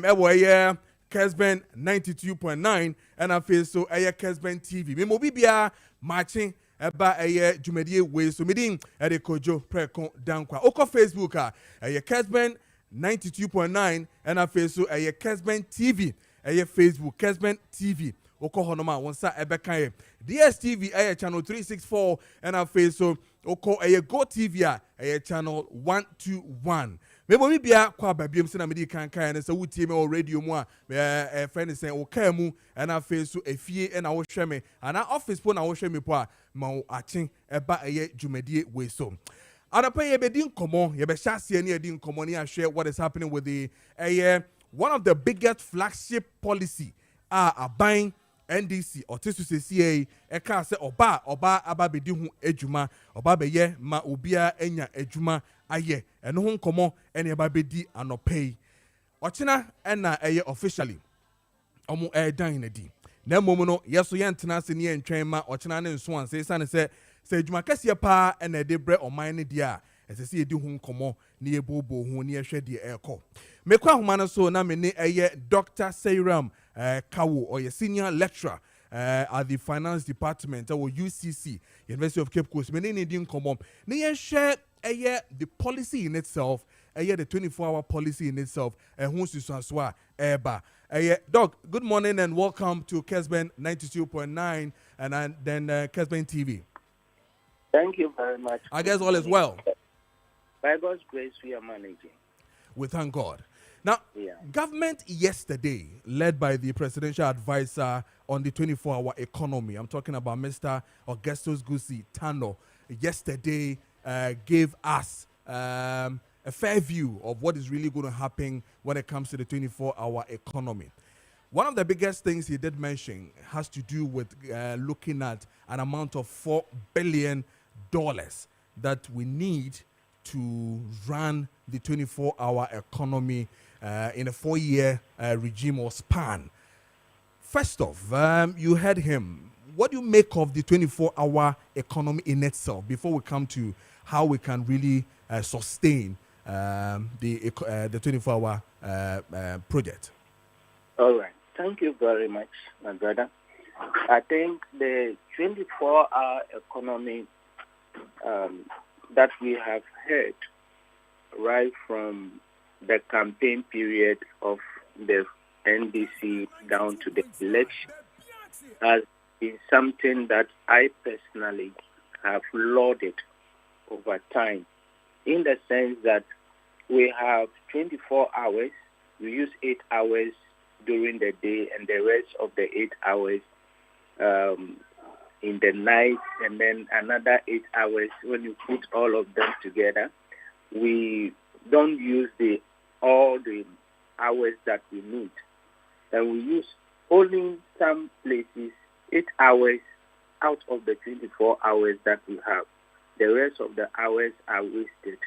Ewo Kessben 92.9 and I feel so Kessben TV. Me mo bibia matching eba jumedie we so medin e Kojo Preko Dankwah. Oko Facebook Kessben 92.9 and I feel so Kessben TV. Facebook Kessben TV. Oko honoma wonsa ebeka DSTV channel 364 and I feel so Oko Go TV channel 121. Mebo mi bia kwa babiem se na medi kan kan se wutie me o radio mu a friend say o ka mu na face so efie na wo hwe me ana office po na wo hwe me po a ma wo achen eba dwumadie we so anapa ye be din komo ye be hyase ne din komo ne ahwe what is happening with the one of the biggest flagship policy aban NDC otisu CCA eka se oba aba bedi hu adwuma oba be ye ma obia enya adwuma aye eno ho nkomo ene aba bedi anopei ochina ena officially omo dan na di na mom no yeso ye ntena se ne entwen ma ochina ne nso anse sane se adwuma kase pa ena de bre oman ne dia esese edi hu nkomo ne ye bobo hu ne ye hwe de eko mekwa homa no so na me ne Dr. Seiram Kawo or a senior lecturer at the finance department or UCC, University of Cape Coast. Many Indian common. They share the policy in itself, the 24-hour policy in itself, and who's to Sanswa Eba. Doc, good morning and welcome to Kessben 92.9 and then Kessben TV. Thank you very much. I guess all is well. By God's grace, we are managing. We thank God. Now, government yesterday, led by the presidential advisor on the 24-hour economy, I'm talking about Mr. Augustus Gusi Tano, yesterday gave us a fair view of what is really going to happen when it comes to the 24-hour economy. One of the biggest things he did mention has to do with looking at an amount of $4 billion that we need to run the 24-hour economy in a 4-year regime or span. First off, you heard him. What do you make of the 24-hour economy in itself before we come to how we can really sustain the 24-hour project? All right. Thank you very much, my brother. I think the 24-hour economy that we have heard right from the campaign period of the NDC down to the election has been something that I personally have lauded over time, in the sense that we have 24 hours, we use 8 hours during the day and the rest of the 8 hours in the night, and then another 8 hours. When you put all of them together, we don't use all the hours that we need. And we use only some places 8 hours out of the 24 hours that we have. The rest of the hours are wasted.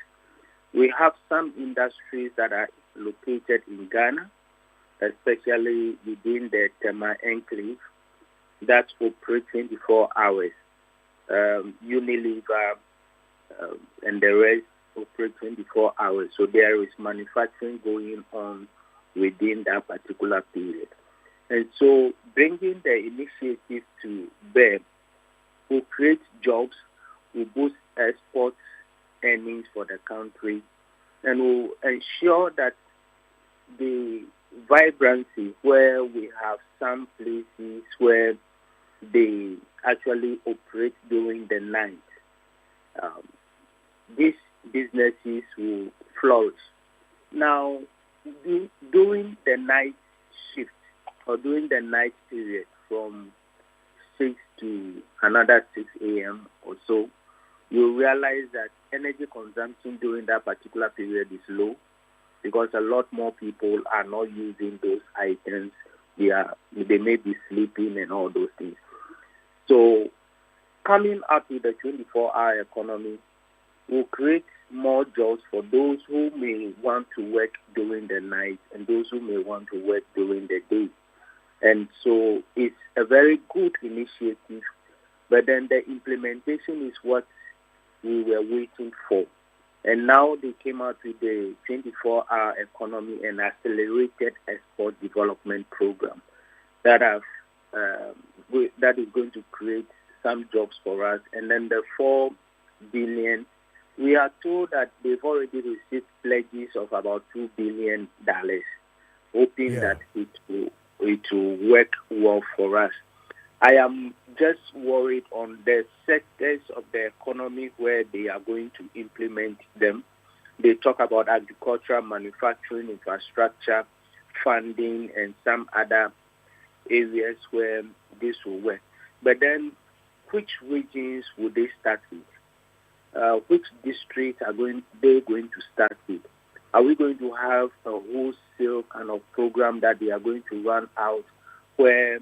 We have some industries that are located in Ghana, especially within the Tema Enclave, that operate 24 hours. Unilever and the rest operate 24 hours. So there is manufacturing going on within that particular period. And so bringing the initiative to bear will create jobs, will boost export earnings for the country, and will ensure that the vibrancy where we have some places where they actually operate during the night, these businesses will flourish. Now, during the night shift or during the night period from 6 to another 6 a.m. or so, you realize that energy consumption during that particular period is low because a lot more people are not using those items. They may be sleeping and all those things. So coming up with the 24-hour economy will create more jobs for those who may want to work during the night and those who may want to work during the day. And so it's a very good initiative, but then the implementation is what we were waiting for. And now they came out with the 24-hour economy and accelerated export development program that that is going to create some jobs for us. And then the 4 billion, we are told that they've already received pledges of about $2 billion, hoping that it will work well for us. I am just worried on the sectors of the economy where they are going to implement them. They talk about agriculture, manufacturing, infrastructure, funding, and some other areas where this will work. But then, which regions will they start with? Which districts are they going to start with? Are we going to have a wholesale kind of program that they are going to run out where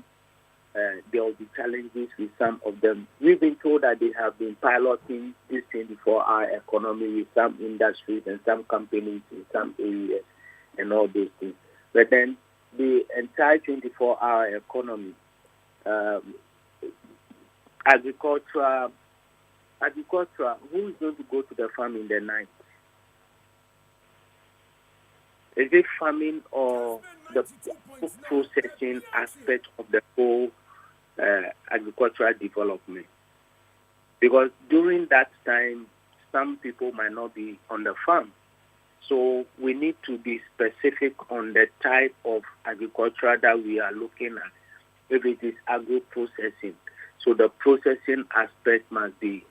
there will be challenges with some of them? We've been told that they have been piloting this 24-hour economy with some industries and some companies in some areas and all those things. But then the entire 24-hour economy, agriculture, who is going to go to the farm in the night? Is it farming or the processing aspect of the whole agricultural development? Because during that time, some people might not be on the farm. So we need to be specific on the type of agriculture that we are looking at. If it is agro-processing, so the processing aspect must be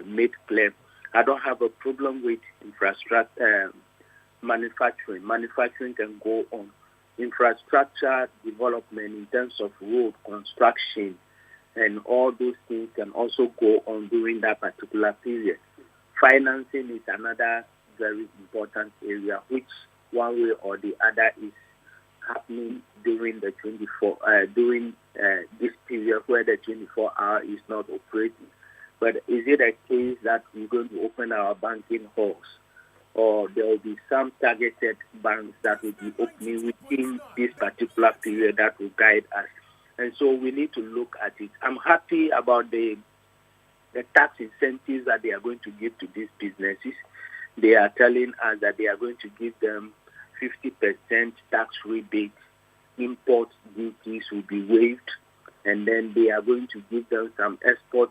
made clear. I don't have a problem with infrastructure, manufacturing. Manufacturing can go on. Infrastructure development in terms of road construction and all those things can also go on during that particular period. Financing is another very important area, which one way or the other is happening during the this period where the 24-hour is not operating. But is it a case that we're going to open our banking halls, or there will be some targeted banks that will be opening within this particular period that will guide us? And so we need to look at it. I'm happy about the tax incentives that they are going to give to these businesses. They are telling us that they are going to give them 50% tax rebate. Import duties will be waived, and then they are going to give them some export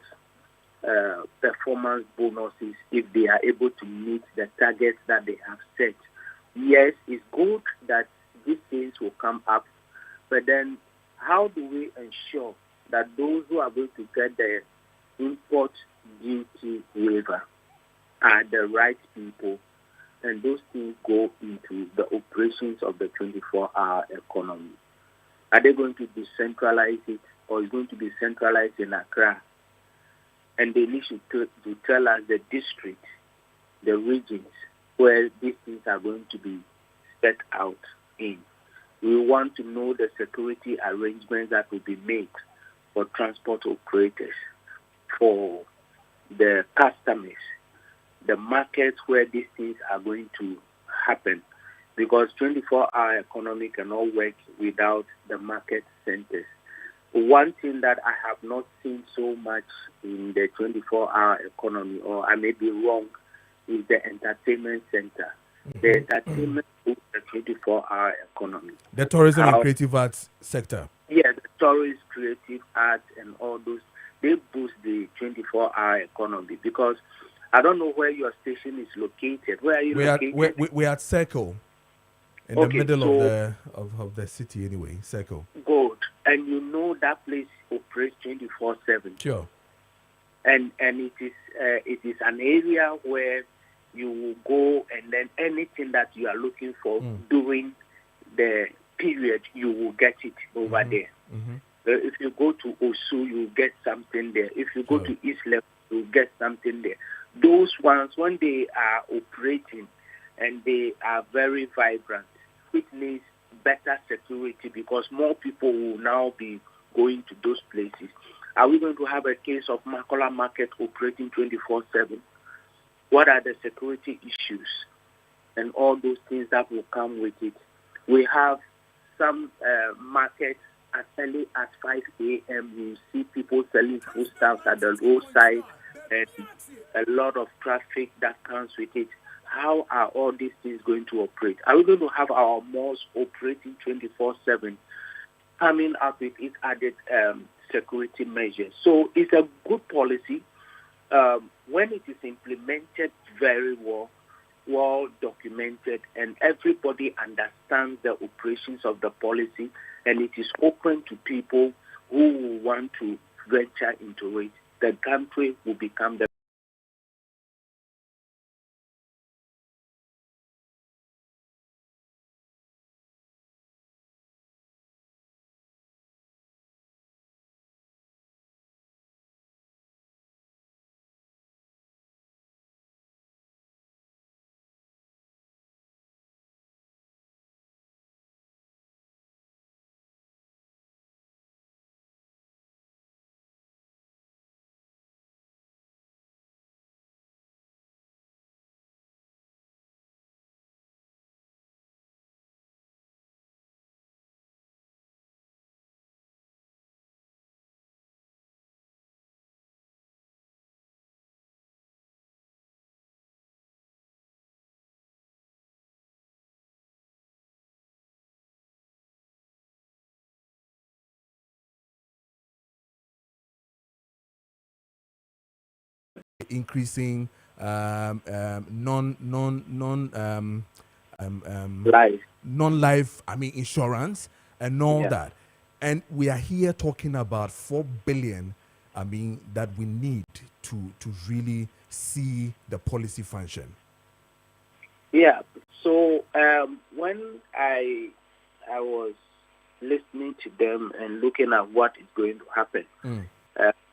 performance bonuses if they are able to meet the targets that they have set. Yes, it's good that these things will come up, but then how do we ensure that those who are going to get the import duty waiver are the right people, and those things go into the operations of the 24-hour economy? Are they going to decentralize it, or is it going to be centralized in Accra? And they need to tell us the district, the regions where these things are going to be set out in. We want to know the security arrangements that will be made for transport operators, for the customers, the markets where these things are going to happen. Because 24-hour economy cannot work without the market centers. One thing that I have not seen so much in the 24-hour economy, or I may be wrong, is the entertainment center. The entertainment is the 24-hour economy. The tourism and creative arts sector. Yeah, the tourist, creative arts, and all those, they boost the 24-hour economy. Because I don't know where your station is located. Where are you located? We're at Circle. In the middle of the city anyway, Circle. Good. And you know that place operates 24/7. Sure. And it is an area where you will go, and then anything that you are looking for during the period, you will get it over there. Mm-hmm. If you go to Osu, you will get something there. If you go to East Level, you will get something there. Those ones, when they are operating and they are very vibrant, which means better security because more people will now be going to those places. Are we going to have a case of Makola Market operating 24/7? What are the security issues and all those things that will come with it? We have some markets as early as 5 a.m. You see people selling foodstuffs at the roadside and a lot of traffic that comes with it. how are all these things going to operate? Are we going to have our malls operating 24/7, coming up with its added security measures? So it's a good policy when it is implemented very well documented, and everybody understands the operations of the policy, and it is open to people who want to venture into it. The country will become the increasing life. non-life, insurance and all Yeah. that. And we are here talking about 4 billion, that we need to really see the policy function. Yeah. So when I was listening to them and looking at what is going to happen,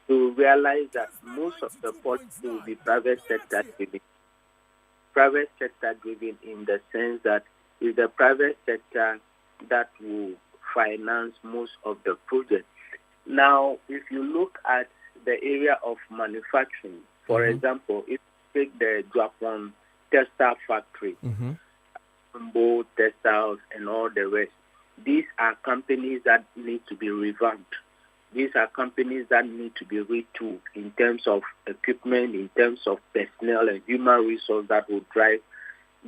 to realize that most of the policy will be private sector driven. Private sector driven in the sense that it's the private sector that will finance most of the projects. Now, if you look at the area of manufacturing, for example, if you take the Japan textile factory, both textiles and all the rest, these are companies that need to be revamped. These are companies that need to be retooled in terms of equipment, in terms of personnel and human resource that will drive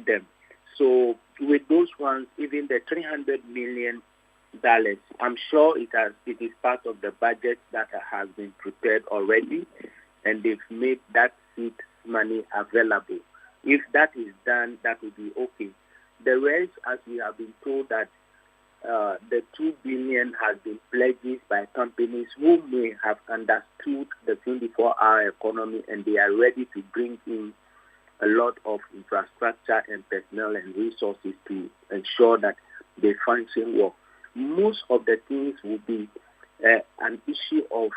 them. So with those ones, even the $300 million, I'm sure it is part of the budget that has been prepared already, and they've made that seed money available. If that is done, that will be okay. The rest, as we have been told that the 2 billion has been pledged by companies who may have understood the 24-hour economy, and they are ready to bring in a lot of infrastructure and personnel and resources to ensure that they function well. Most of the things will be an issue of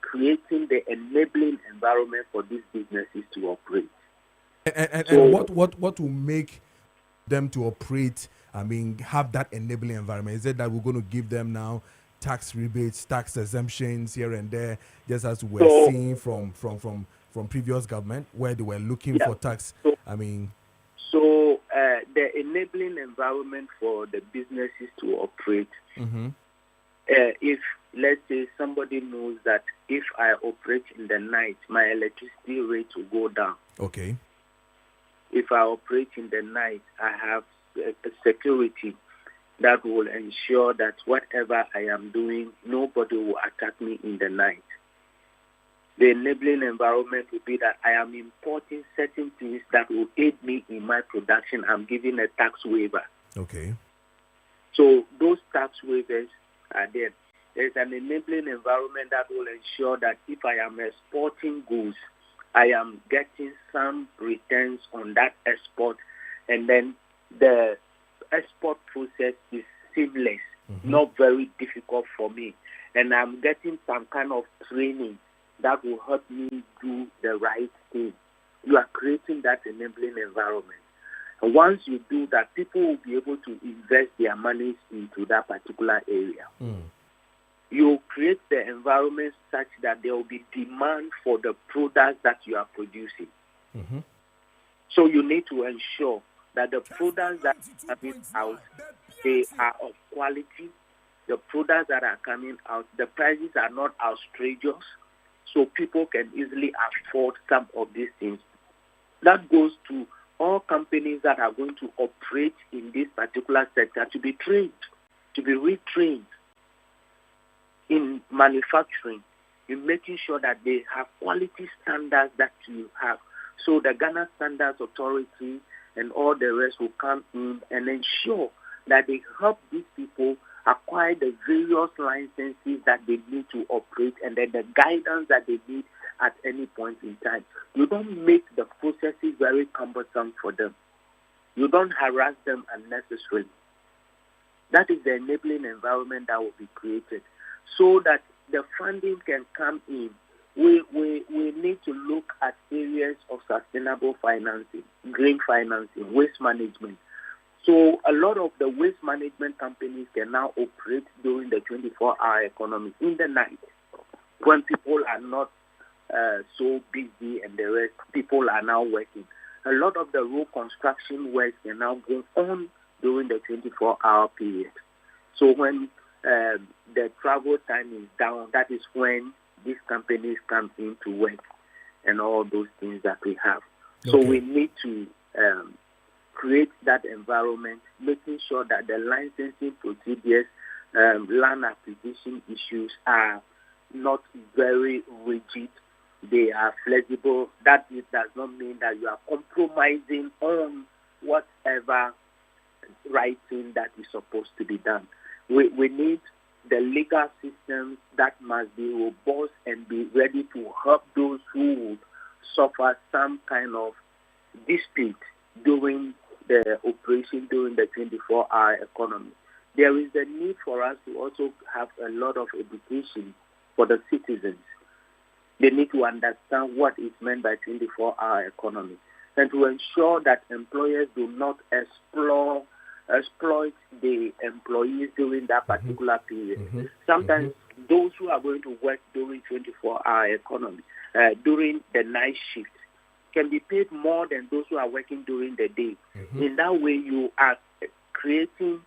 creating the enabling environment for these businesses to operate. And what will make them to operate, have that enabling environment? Is it that we're going to give them now tax rebates, tax exemptions here and there, just as we're seeing from previous government where they were looking for tax? So the enabling environment for the businesses to operate, if, let's say, somebody knows that if I operate in the night, my electricity rate will go down. Okay. If I operate in the night, I have a security that will ensure that whatever I am doing, nobody will attack me in the night. The enabling environment will be that I am importing certain things that will aid me in my production. I'm giving a tax waiver. Okay. So those tax waivers are there. There's an enabling environment that will ensure that if I am exporting goods, I am getting some returns on that export, and then the export process is seamless, not very difficult for me, and I'm getting some kind of training that will help me do the right thing. You are creating that enabling environment. And once you do that, people will be able to invest their money into that particular area. You create the environment such that there will be demand for the products that you are producing. So you need to ensure that the products that are coming out, they are of quality. The products that are coming out, the prices are not outrageous, so people can easily afford some of these things. that goes to all companies that are going to operate in this particular sector to be trained, to be retrained in manufacturing, in making sure that they have quality standards that you have. So the Ghana Standards Authority and all the rest will come in and ensure that they help these people acquire the various licenses that they need to operate and then the guidance that they need at any point in time. You don't make the processes very cumbersome for them. You don't harass them unnecessarily. That is the enabling environment that will be created so that the funding can come in. We need to look at areas of sustainable financing, green financing, waste management. So a lot of the waste management companies can now operate during the 24-hour economy in the night when people are not so busy and the rest, people are now working. A lot of the road construction work can now go on during the 24-hour period. So when the travel time is down, that is when these companies come into work and all those things that we have. So we need to create that environment, making sure that the licensing procedures, land acquisition issues are not very rigid. They are flexible. That does not mean that you are compromising on whatever right thing that is supposed to be done. We need the legal systems that must be robust and be ready to help those who would suffer some kind of dispute during the operation during the 24-hour economy. There is a need for us to also have a lot of education for the citizens. They need to understand what is meant by 24-hour economy and to ensure that employers do not exploit the employees during that particular period. Sometimes those who are going to work during 24-hour economy, during the night shift, can be paid more than those who are working during the day. In that way, you are creating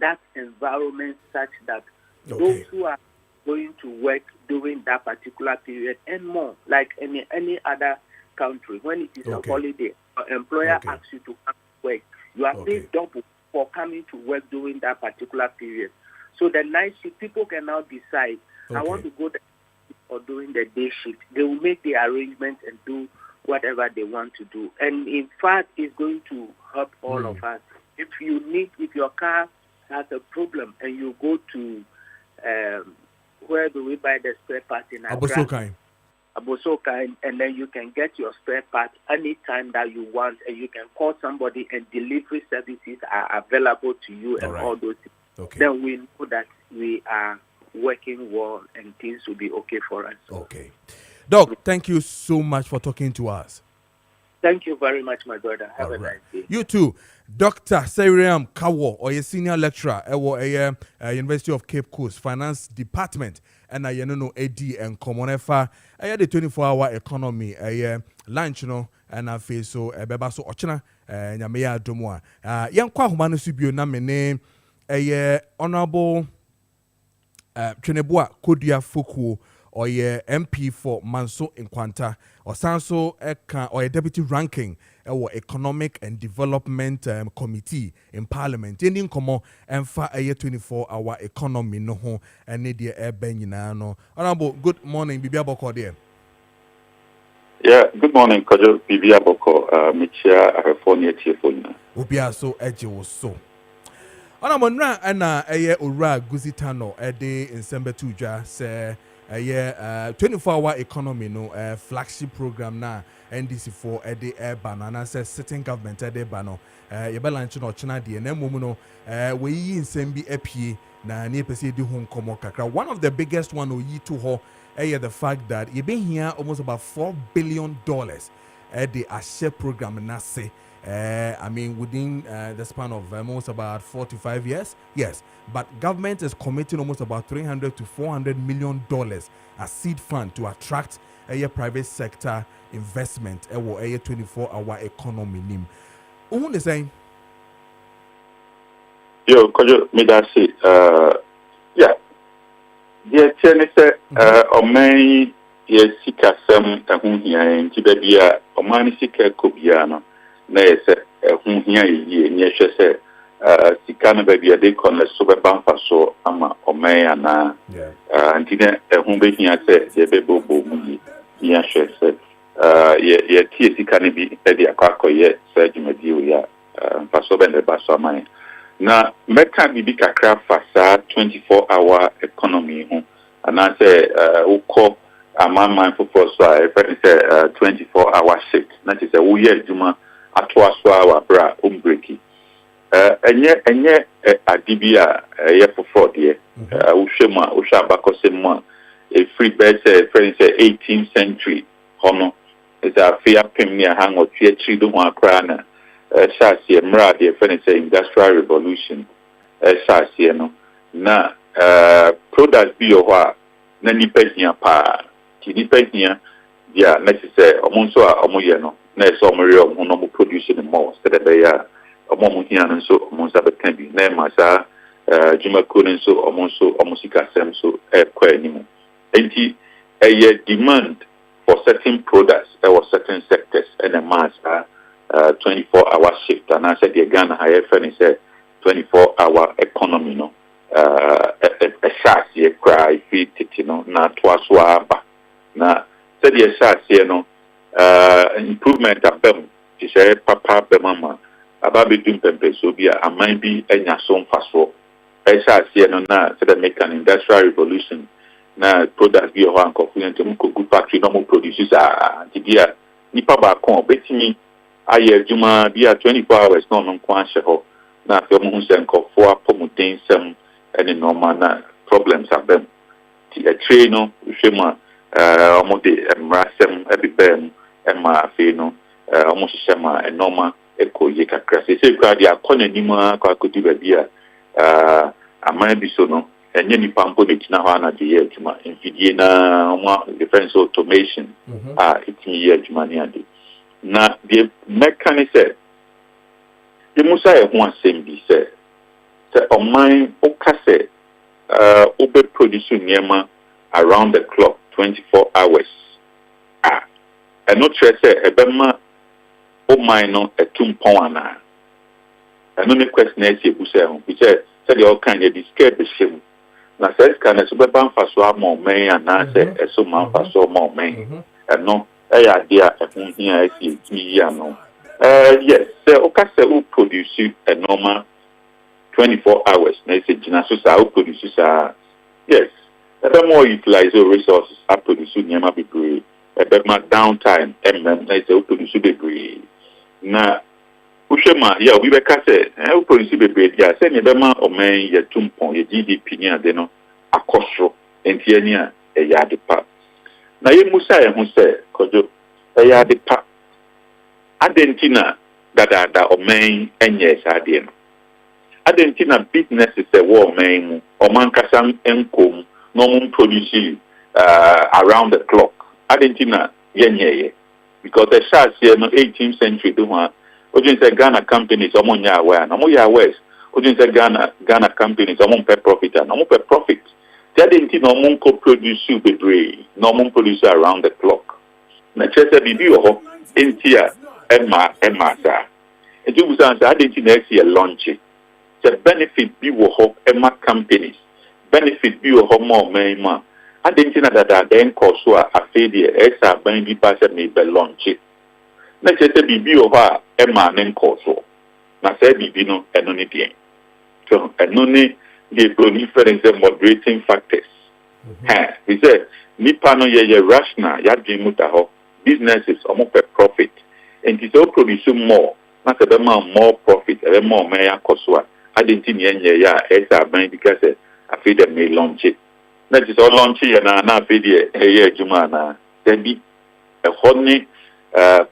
that environment such that those who are going to work during that particular period and more, like any other country, when it is a holiday, an employer asks you to come to work, you are paid double for coming to work during that particular period. So the night shift, people can now decide, I want to go there or during the day shift. They will make the arrangements and do whatever they want to do. And in fact, it's going to help all of us. If your car has a problem and you go to, where do we buy the spare part in Abosokai, and then you can get your spare part anytime that you want, and you can call somebody and delivery services are available to you and all those things. Then we know that we are working well and things will be okay for us. Okay. Doc, thank you so much for talking to us. Thank you very much, my brother. Have a nice day. You too. Dr. Seriam Kawo, or a senior lecturer at University of Cape Coast Finance Department, and I know AD and Comonefa. I had the 24-hour economy, lunch, and I feel so beba so ochina, Yamea Domoa. Yankwa Humanu Subio na mene, Honorable Chenebua Kodia Fuku, or MP for Manso Nkwanta, or Sanso Eka, or a deputy ranking or Economic and Development Committee in Parliament. Ending komo and fa a 24-hour economy no ho and nedia air benino. Honorable, good morning, Bibia Boko there. Yeah, good morning, Kojo Bibia Boko, Michia, California, Tiafuna. Ubia so edge was so. Honorable Nra and Ura Guzitano, a day in Sember Tuja, say. 24-hour economy flagship program na NDC for the air banana says sitting government at the bano yebalanchi no china de na mumu no we yi nsem bi apie na ne pese di ho nkomo kakra. One of the biggest one oyi to ho the fact that you been here almost about $4 billion at the Ashe program na say I mean within the span of almost about 4 to 5 years. Yes, but government is committing almost about $300 to $400 million as seed fund to attract a private sector investment a 24-hour economy nim. Who is saying? Yo, Kojo, me that say, yeah. The Chinese or may yes, sika sem here in Tibia, or manisika cobiano, nay, whom here ye, near say, Sikana baby a day con the super bumper so, ama, or may and and dinner, whom be here said, the baby boom, yes, said, ye, tea can be Eddie Aquaco yet, said you may deal, yeah, Pasoben the Bassamai. Now, Mecca be a craft for 24-hour economy, and I say, who call a man mindful for so I say 24-hour shift. That is a weird Juma at 2 bra breaky. And yet, a DBA, a year for 4 years, Ushema, Ushabakosema, a free bed, say, 18th century, Hono, is a fair premier hang or theatre, the one crana. Shasi Mra, the friend say industrial revolution. Shasi no na products be owa na nipa hia pa ti nipa hia dia necessary omonso a omoye no na so omre omo no produce the more so that they are omo hia no so omonsa be kan bi na ma sa jumako no so omonso omosika sem so kwa animu enti demand for certain products or certain sectors and a mass 24-hour shift, and I said the Ghana higher friend said 24-hour economy, no, a shasi a cry, feet, you know, not twaswaba. Now, said the shasi, no, improvement of them, she said, Papa, Bemama, Ababi Dumpempe, so be a might be a nason faso. A shasi, no, now, said make an industrial revolution. Now, products be a one confident to good factory, normal producers are, the Nipa Bakon, betting me. Aye, Juma be 24 hours no non quanche ho. Na film who send for promoting some any normal problems have them. A train no, Shema, almost the Rasem, Ebibem, and my Fino, almost Shema, and Norma, Echo Yaka Crass. They say, God, ya Conanima, Kakuti beer, a man be so no, and any pampo de Tinahana, the year Juma, in Fidiana, defense automation, it's me year Jumaniadi. Na the mechanic said, the Musa one same be said, on mine, Okase, Obe producing Yama around the clock, 24 hours. And not say, a Bema, oh, mine, no, a Tumpoana. And only question is, which said, the all kind of scared the shame. Now, says, can a super ban for so more may and answer, a so man for so more may. And no. Idea here is no. Yes, so Okase will produce a normal 24 hours. They say Jinasusa will produce yes. The more utilize resources are producing Yama be great. A bit more downtime and then they say will produce degree. Now Ushema, yeah, we were case, will produce the great, yeah, send a bema or man your tumpon, your GDP near deno, a costro, and Tiania, a yard part. Na ye Musa who say Kojo eya de pa Argentina da o main enye sadie no Argentina business is a war main o man kasam enkom no mun produce around the clock Argentina yenye because the shots here no 18th century do one ojin say Ghana companies o mon ya aware no mo ya west ojin say Ghana companies o mon pay profit no mo pay profit. They didn't no produce bebre, no produce around the clock. Na chese bibi ho entia emma sa. Eju busan sa didn't next year launch. The benefit bi wo ho emma companies. Benefit bi wo ho more man. I didn't know that then cost so a failure esa ban bi pass me be launch. Na chese bibi ho emma nen cost so. Na say bibi no eno ni bien. So eno ni the proliferation moderating factors. He said, Nipano ye rational, ya mutaho, businesses almost a profit. And it's all producing more. Not a more profit, a more maya koswa. I didn't think ya, esa ban because I feel them may launch it. That is all launch and na video a year Jumana. There be a honey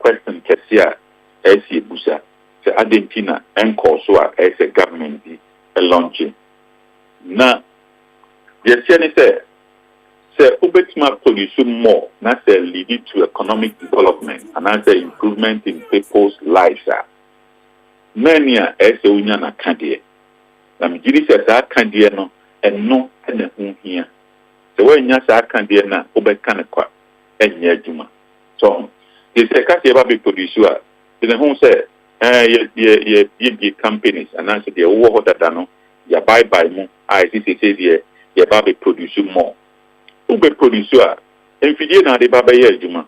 question Kessia, Esi Busa, the Argentina and Koswa as a government a launching. Now, the Senate say, Ubetima produce more, not say leading to economic development and as improvement in people's lives. Many are as a union a candy. Namjiri says, I can't no, and no, and here. So when you say I can't na Ubekanaqua. enye adwuma so they say ka say ba be produce a the who say ye companies and answer the wo dada no ya buy mu I see say ye ba be produce more who be produce a enfidie na de ba be ye adwuma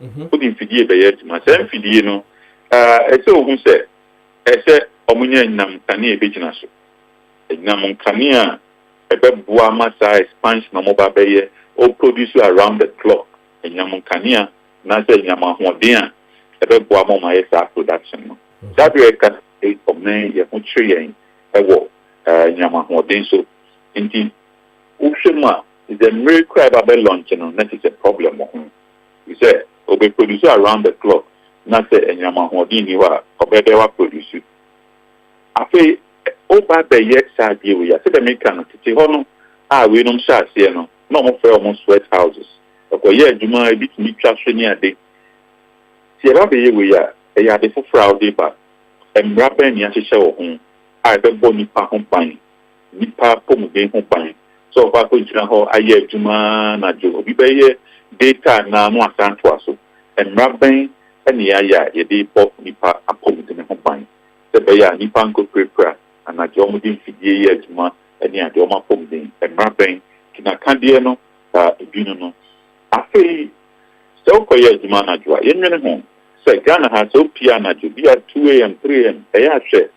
who the enfidie be ye adwuma say enfidie no e say who say e say omunya nam kane e begina so nam kane a e be boa masa expansion no ba be ye o produce around the clock nyam kane a na say nyam ahoden a e be boa mo ma ye sa production no that we can say omen ye ho three e wo nyam ahoden so indeed Ushima is a miracle about launching on that is a problem. We say, we produce around the clock, not say, and Yamahodini or Bedewa produce. I say, oh, but the yet side we are the American to Hono, we don't share, no more fair almost sweat houses. Okay, yeah, Juma, a bit me trash near day. Sierra Bay we are, a yard for Friday, but and rapping Yasha home. I don't want Nipa home pine, Nipa Pom game home pine. So far, we have Juma na jo. We buy data na no asanto aso. And rapping and ya ye pop nipa apom in the company. The buyer nipa nko prepare and na jo mudin fidie Juma and ya jo ma pom din. And rapping kina kandie no ebino no. Afei so ko ye Juma na jo. Ye nwene ho. Say Ghana has so pia na jo. Be at 2 a.m. 3 a.m. Eya hwe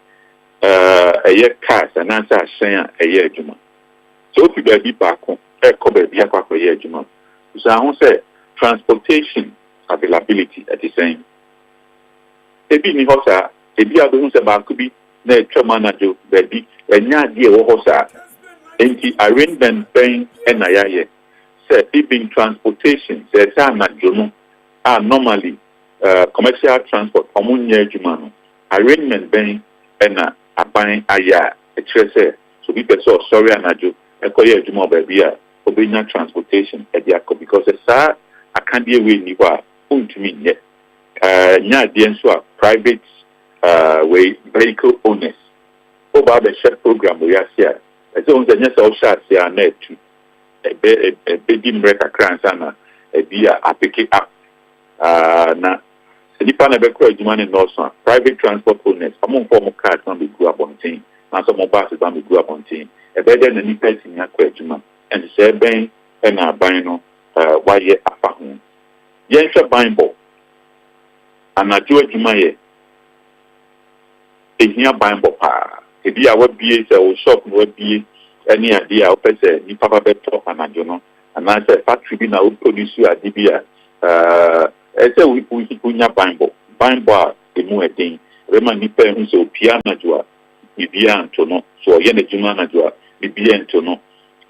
eye cars and answer shen eye Juma. So if you be back home, so I say transportation availability at the same. Ebi ni hosa, ebi ado say ba kubi na etwa manager baby enya die wo hosa. Enti arrangement ben na yaye. Say even transportation, say na jono normally commercial transport omunye adwuma no. Arrangement ben na aban aya e kire so bi person sorry anajo ekoye adwuma baby a obenya transportation because sa akandie we ni wa untumi nye nya de nso a private way vehicle owners oba be share program we asia so on nya so share sia na etu be di mreka kransa na bi a apiki up na nipa na be kro adwuma ne no so private transport owners amon form cars na be go abontin na so mo buses na be go abontin better than any person in Aquajuma, and say Ben and our bino, why ye afa home. Yes, a Bible, and I do it in my here Bible pa. If you are be a shop, would be any idea of person, you papa better and I don't know. And I said, factory now will produce you a DBA. I said, we put Bible, Bible, the more thing. Remember, you so piano jua, Bibia and Tono, so yen a Jumana jua. Bibia into no.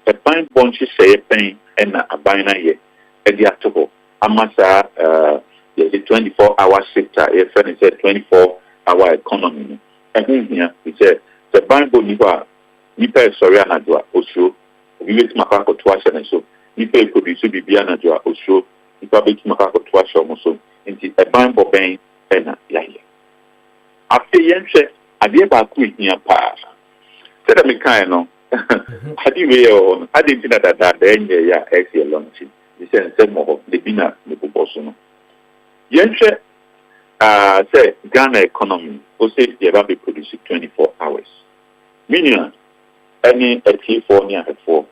A pine bunch say a pain and a bina ye. Eddie Atobo. Amasa the 24-hour sector, a friend said 24-hour economy. And here he said the Bible Nipa sorry anadua osho. We wait makako twice and so. Nipa produce Bibia anadua osho. Nipa bit makako twice almost so. Into a Bible bang and yaye. After yenche, I gave a quick near pass. Said a mechano. I didn't think that the extra launching. He said, more the dinner, the proportion. Yenche, say Ghana economy, or say they will be producing 24 hours. Meaning, any at California at 4.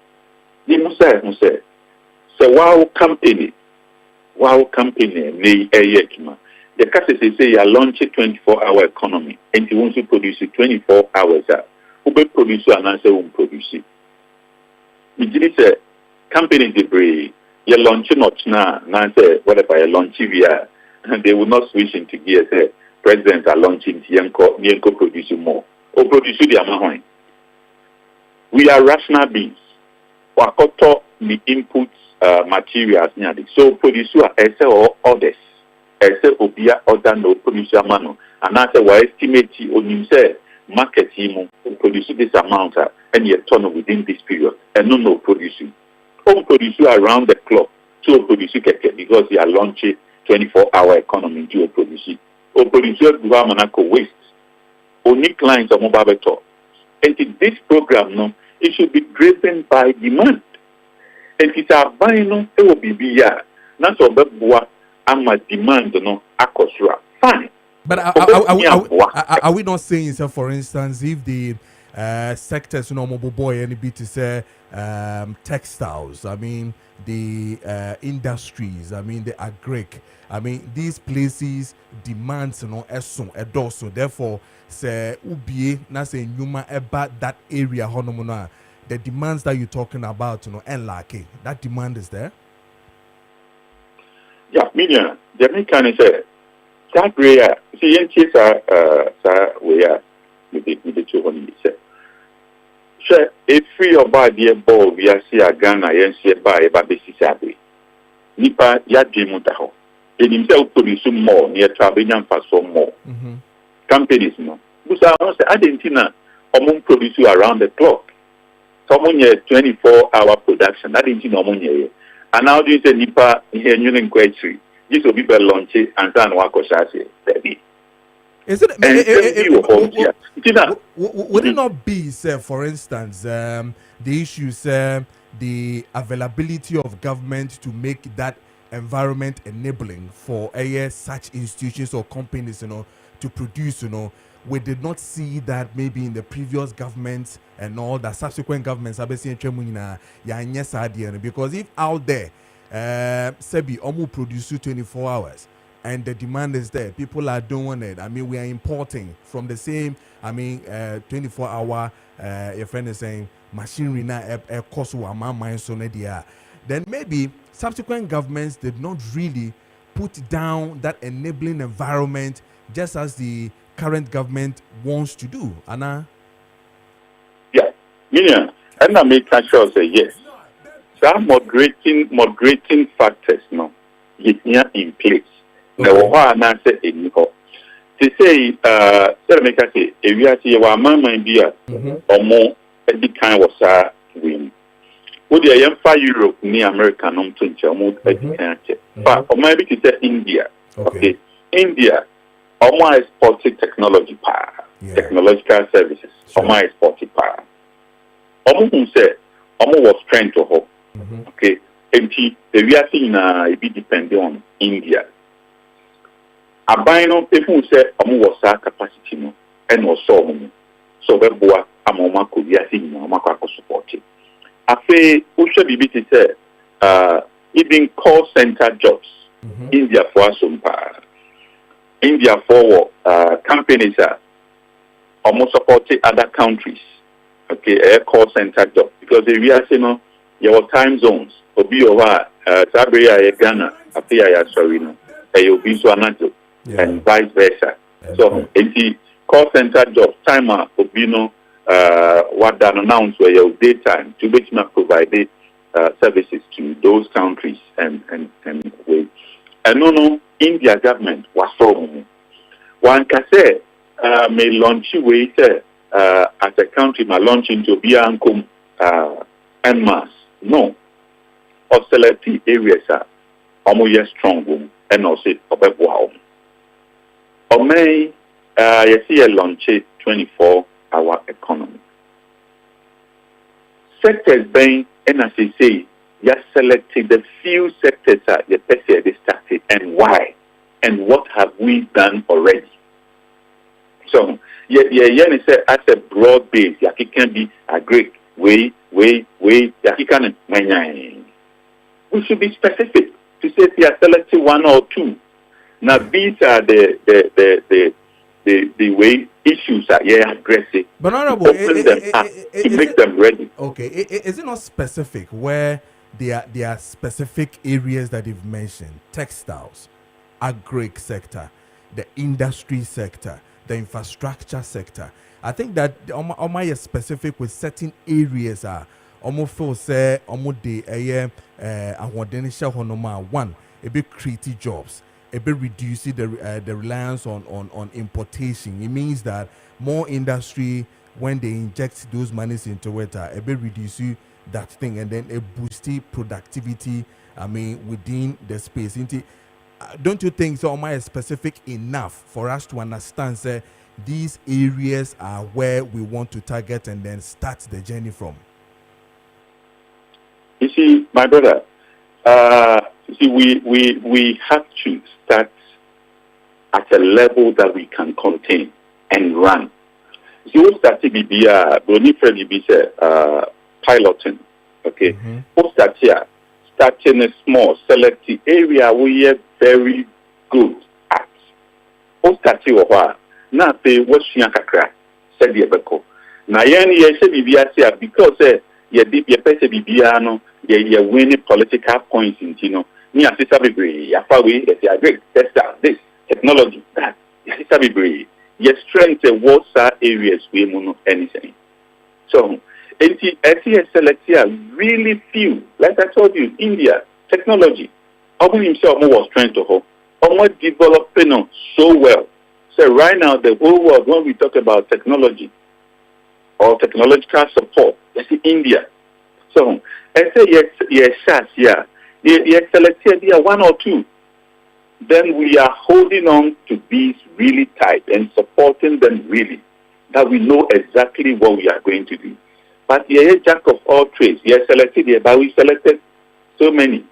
They must say, so wow company, nay a yekima. The case say you launch a 24-hour economy, and you want to produce 24 hours. Who produce and answer who produce it. It is a company debris. You launch not now, answer whatever you launch via, and they will not switch into gear. Say presidents are launching Yanko producing more or produce the amount. We are rational beings. Wakoto the input materials nearly. So producer or others. Obia other no producer mano, and answer why estimate on himself. Market him produce this amount and yet turn within this period and no producing. Home producer around the clock to produce because they are launching 24-hour economy to produce. Or producer Guamanako waste. Only clients of mobile better. And this program no, it should be driven by demand. And it's a buying it will be na so beboa ama demand no akosura. Fine. But are we not saying, so for instance, if the sectors, mobile boy, any bit to say textiles, I mean, the industries, I mean, the agric, I mean, these places demands, so therefore, say, ubi, na say, numa about that area, honomona, the demands that you're talking about, and like that demand is there. Yeah, media, the American say, that area, see, yenches are, we are, with the 200 say. Sure, if free or buy the ball, we are see a Ghana, and see a buy a baby Sabi. Nipa Yajimutaho. In himself produce more near Trabinian for some more. Companies, no. Because I was Argentina, Omon produce around the clock. Someone 24-hour production, Argentina, Omonia. And now this is Nipa here in Union Quetry. This will be the launch and then Wakosasi, baby. Is it? Would it not be, say, for instance, the issues, the availability of government to make that environment enabling for such institutions or companies, to produce, we did not see that maybe in the previous governments and all the subsequent governments, because if out there, Sebi, Omu produce 24 hours. And the demand is there. People are doing it. I mean, we are importing from the same, 24-hour, your friend is saying, machinery now, cost then maybe subsequent governments did not really put down that enabling environment just as the current government wants to do. Anna? Yeah. Minion, and I make sure say yes. Some moderating factors, no, is in place. Now, what I say in to say, make us say, if you are saying, "Wa mama India or more, every kind was win." Would the Europe near America non to almost every kind? But or maybe to say India, okay, India, or more exporting technology power, technological services, or more exporting power. Or who say, or more was trying to hope, okay, and the we are seeing be depending on India. Abino people say was capacity no and was so beboa amoma could be a thing no support it. Afe usha bibiti say even call center jobs India for some India for companies are almost supporting other countries, okay, a call center job because we are saying your time zones obi over Sabria Ghana appear sorry no e obi so anato and vice versa. So the call center jobs time obino what that announced where your daytime to which not provide services to those countries and way. And no India government was so one can say may launch way as a country may launch into Biancum en masse. No. Or selective areas are almost strong and also wow. Or may you see a launch 24-hour economy. Sectors being, and as you say, you selected the few sectors that you started and why and what have we done already. So, you say as a broad base, you can be a Greek way, you can we should be specific to say if you are selecting one or two. Now these are the way issues are aggressive. But honorable, open them up to make them ready. Okay, is it not specific where there are specific areas that you've mentioned? Textiles, agric sector, the industry sector, the infrastructure sector. I think that Oma is specific with certain areas are almost feel say almost the one a bit creative jobs. A bit reducing the reliance on importation. It means that more industry, when they inject those monies into it, a bit reducing that thing and then a boosty productivity. I mean, within the space. Don't you think so? Am I specific enough for us to understand? Say these areas are where we want to target and then start the journey from. You see, my brother. You see, we have to start at a level that we can contain and run. See, we started piloting, okay? We starting a small, selected area we are very good at. We started now pay what kakra said the beko. Na yen ye se bibia say because ye deep ye pese bibia no ye winning political points in you know. Ni asisa bebre ya fa we ye agree test this technology that asisa bebre ye strength what areas we mono anything. So SES Selectia really few. Like I told you, India technology. Open himself more strength to hope. Almost developing so well. So right now the whole world when we talk about technology or technological support, it's India. So I say yes, yeah. Yes, Selectia one or two. Then we are holding on to these really tight and supporting them really. That we know exactly what we are going to do. But yeah, jack of all trades. Yes, selected here, but we selected so many.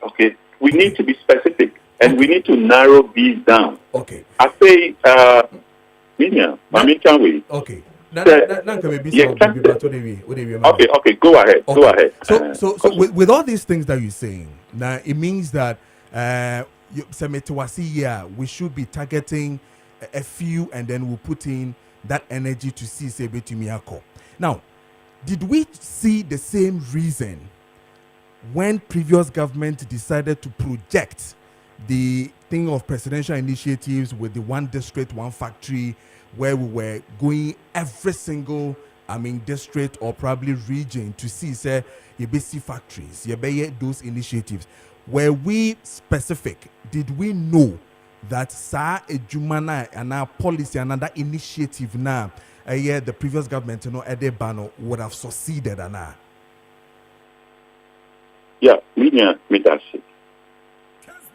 Okay, we need to be specific and we need to narrow these down. Okay. I say, can we? Okay. Okay. Go ahead. Okay. Go ahead. So with all these things that you're saying, now it means that we should be targeting a few, and then we'll put in that energy to see Sebetumi. Now, did we see the same reason when previous government decided to project the thing of presidential initiatives with the one district, one factory, where we were going every single, district or probably region to see, say, see factories, those initiatives? Were we specific? Did we know that Jumana and our policy and another initiative now, the previous government, Edebano would have succeeded and Yeah, me that's it.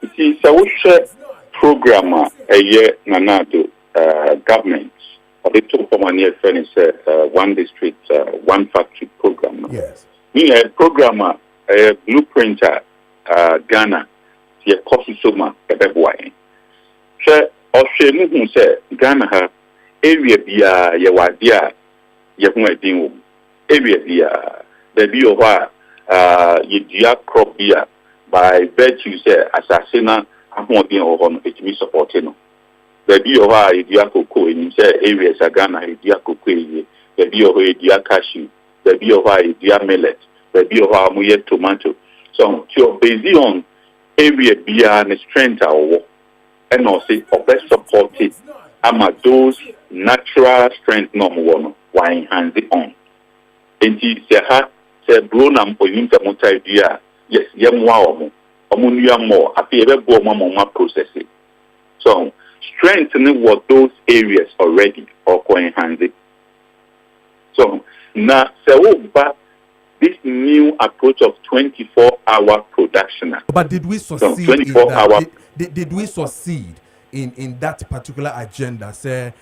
You see, so we share program nanado government. Or the top of my friend is one district, one factory program. Yes. Me a programmer, a blueprinter, Ghana, the Kosuma, Ebeboy. So, Oshe who say Ghana area bia ye wadia ye hu edin area bia the bi owa ye dia crop bia by virtue say assassina ahodin oho no etimi support no the bi owa ye dia cocoa ni say area sa Ghana ye dia cocoa ye the bi owa ye dia cashew the bi owa ye dia millet the bi owa mo ye tomato so based on area bia and strength awo and also best supported ama those natural strength norm one why enhance it on. And se bro na mpoyin te motai dia yes ye moa omo nua more afi ebe go mo process it. So strengthening what those areas already or co enhance it. So now this new approach of 24-hour production. But did we succeed? So 24-hour. Did we succeed in that particular agenda? Say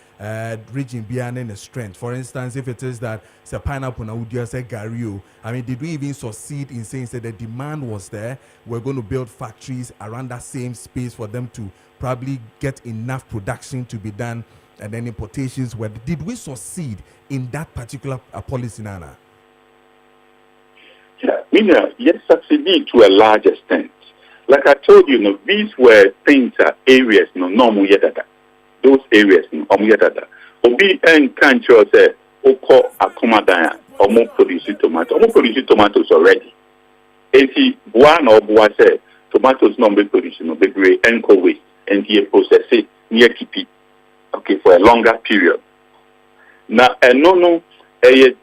region beyond the strength. For instance, if it is that say pineapple na would say Gario, did we even succeed in saying that the demand was there? We're going to build factories around that same space for them to probably get enough production to be done, and then importations. Did we succeed in that particular policy, Nana? Yeah, yes, succeeded to a large extent. Like I told you, these were things, areas, normal yedada. Those areas, yedada. Obi and country say, Oko Akomadaya, or more producing tomatoes. More producing tomatoes already. And see, one or boy say, tomatoes not be producing, no be gray and co waste, and he process it near Kipi. Okay, for a longer period. Now, no,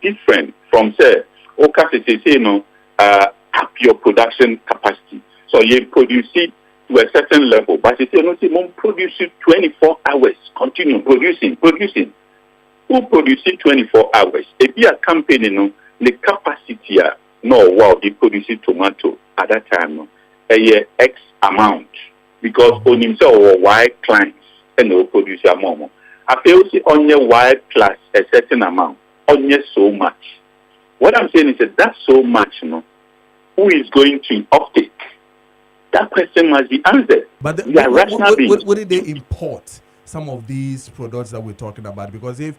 different from say, Oka say, up your production capacity. So you produce it to a certain level, but you say, no, produce it 24 hours, continue producing. Who produce it 24 hours? If you are campaigning, the capacity, they produce tomato at that time, X amount, because on himself or Y clients, and they'll produce a more. I feel on your Y plus a certain amount, on your so much. What I'm saying is that that's so much, who is going to uptake? That question must be answered. But We are rational beings. wouldn't they import some of these products that we're talking about? Because if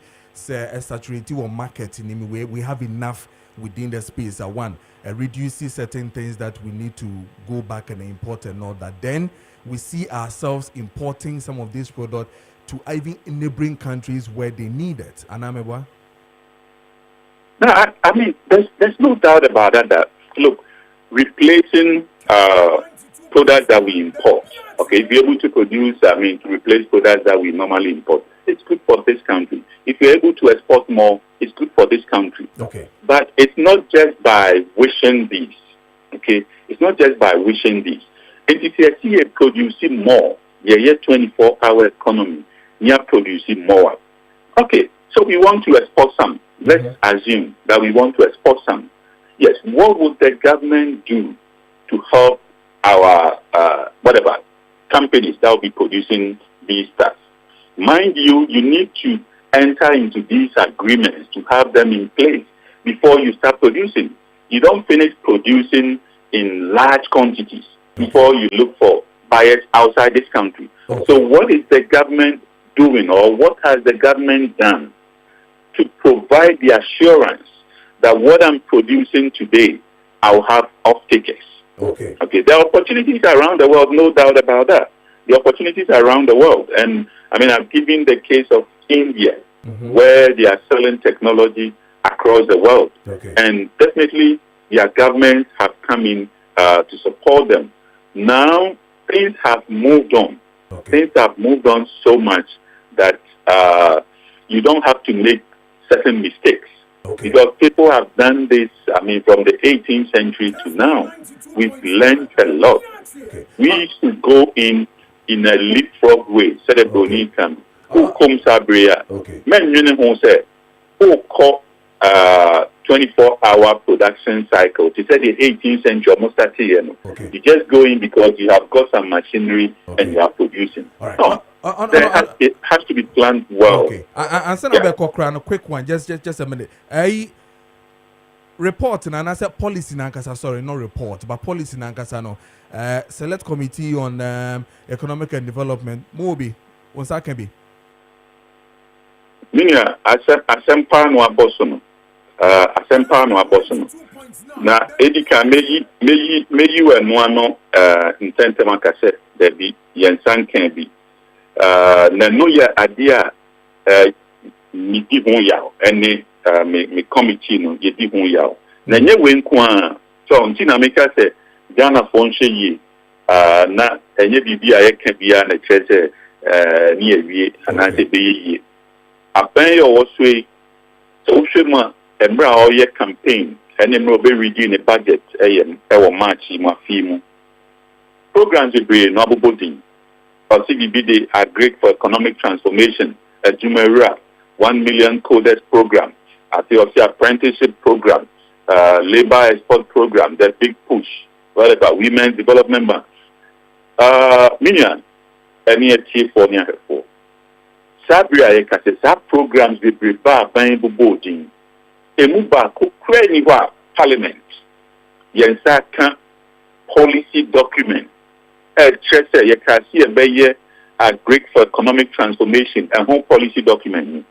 a saturated or market in any way, we have enough within the space. One, reducing certain things that we need to go back and import and all that. Then we see ourselves importing some of these products to even neighboring countries where they need it. Anamewa? No, I mean, there's no doubt about that. Look, replacing products that we import, okay, be able to produce, to replace products that we normally import, it's good for this country. If you're able to export more, it's good for this country. Okay. But it's not just by wishing these, okay? It's not just by wishing these. And if you're producing more, you're 24-hour economy, you're producing more. Okay, so we want to export some. Let's assume that we want to export some. Yes, what would the government do to help our, companies that will be producing these stuff? Mind you, you need to enter into these agreements to have them in place before you start producing. You don't finish producing in large quantities before you look for buyers outside this country. Okay. So what is the government doing, or what has the government done to provide the assurance that what I'm producing today, I'll have off-takers? Okay. Okay. There are opportunities around the world, no doubt about that. The opportunities around the world. And I've given the case of India, where they are selling technology across the world. Okay. And definitely their governments have come in to support them. Now, things have moved on. Okay. Things have moved on so much that you don't have to make certain mistakes. Okay. Because people have done this, from the 18th century to now. We've learned a lot. Okay. We used to go in a leapfrog way. Said a Boni can. Who comes Abria? Men who say, who call 24-hour production cycle. They said the 18th century almost 30 years. Okay. You just go in because you have got some machinery and you are producing. All right. No, it has to be planned well. Okay. And send a quick one. Just a minute. Report and I said policy nankasa, sorry, not report, but policy nankasa no. Select committee on economic and development. Mobi, once I can be. Minya, asempa no abosono. Asempa no abosono. Na edika meyi wenu ano intente makase debi yensan kan bi. Na no ya adia mi di hon yaw ene me committee no ye di hon yaw. Na nye wenku a so nti na meka se Ghana fo nhye yi na enye bibi a ye ka bia na kyerese ni ewie anase be yi. Aben yo woswe so hwema embra o ye campaign ene no be ready ne budget ewo March ma fi mu. Programs be no abobodin. CBD are great for economic transformation. Jumera, 1 million coded program. The apprenticeship program, labor export program, the big push, whatever, women's development bank. Minion, any achieve for near for. Sabria Ekase, sub programs will be bar by boarding. A muba could create parliament. Yensa can policy document. Chese you can see a great for economic transformation and home policy document.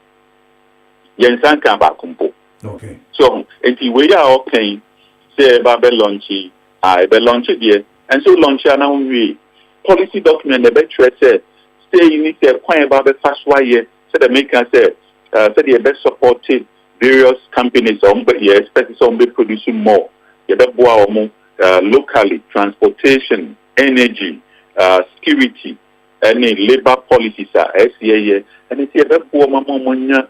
Yensan can back kumpo. Okay. So if we are okay, say about launchy, I be launch it and so launch now we policy document the better say you need to acquire about the fast wire so the maker say the best supported various companies but especially some be producing more. You more locally transportation, energy, security, any labor policies are SCA, and it's a very poor mamma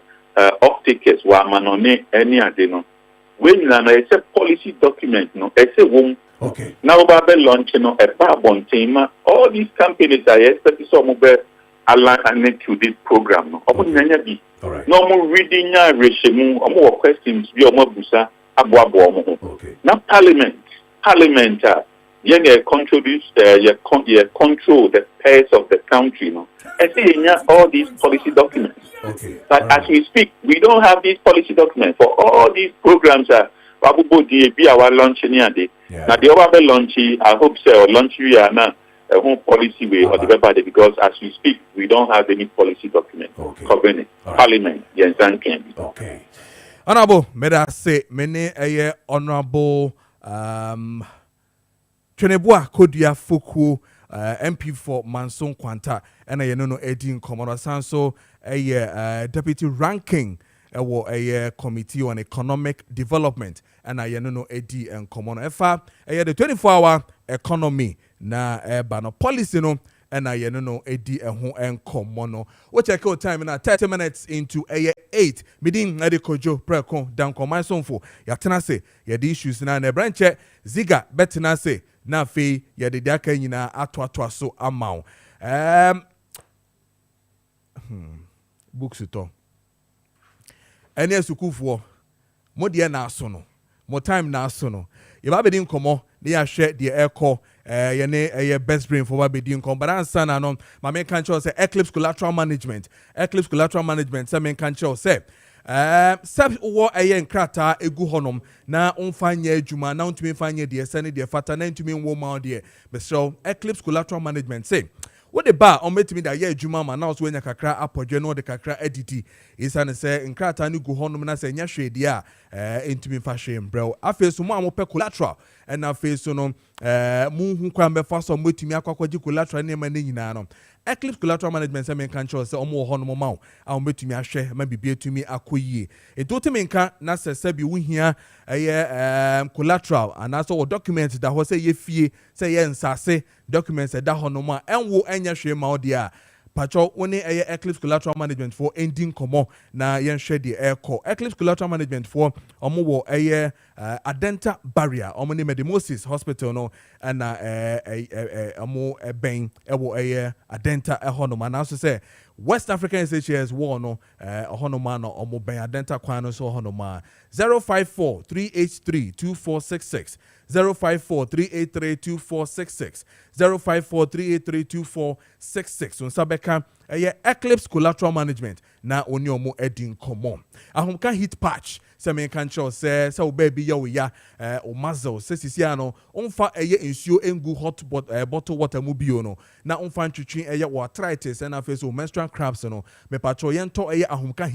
off-takers, where manone any adeno. When you it's a policy document, no, it's a womb. Okay. Now, Babel launch, a barbon team, all these companies are expected some of aligned to this program. No, all right. No more reading, regime, or more questions, be more busa, okay. Now, Parliament, you control the pace of the country, no. And see, all these policy documents. Okay. But as we speak, we don't have these policy documents for all these programs. wabubo di bi our launch ni ade na the over launch I hope say or launch we are now a whole policy way or the paper because as we speak we don't have any policy document covering it. Parliament yes can okay honorable meda say many honorable Twenebua Kodua Foku MP for Manson Kwanta and a no Edin Komoro so a deputy ranking a committee on economic development and I no Edi and Komono Efa the 24-hour economy na bano policy no and I no Edi and Komono which I call time in 30 minutes into 8 meeting na de Kojo Preko Dankwah my son for yatena say ya the issues na branch ziga betina say na fe ya de aka nyina ato so amount books to ene sukufo mo de na aso no mo time na aso no ye ba bedi nkomo ne ya hwe de eko ye ne best brain for ba bedi nkom but answer na no ma men kan cho say eclipse collateral management say men kan cho say sab wo nkrata egu honom na onfanya adwuma na ontumi fanya de sene de fata na ntumi nwo ma de be so eclipse collateral management say what the bar on metimi da ye adwuma ma na so nya kakra apodwe no de kakra editi isa ne say nkrata no gu honom na say nya hwede a ntumi fa hwe mbrel afeso mo amope collateral and afeso no mu hu kwa mbefa so metimi akwakwaji collateral ne ma ne nyina no eclipse collateral management say men kan cho say omo ho no mo ma a metumi ahwe ma bibia tumi akoyie eto temi nka na se bi wo hia collateral and also o document that ho say ye fie say ye nsase documents that ho no ma enwo enya hwe ma odi a pacho woni eclipse collateral management for ending komo na yen hwe de airco eclipse collateral management for omo wo adenta barrier omo ne Medimosis hospital no and omo ben ewo adenta hono ma na so say West African SHS war no hono ma no omo ben adenta kwan no so hono ma 054 383 2466 054 383 2466 054 383 2466 on sabeka eclipse collateral management na oni omo edin komo ahomka hit patch se men kan cho se baby ya o mazel se sisia no onfa nsuo engu hot bottle water mu bio no na onfa ntwetwe arthritis and afeso menstrual cramps no me patcho yento ahomka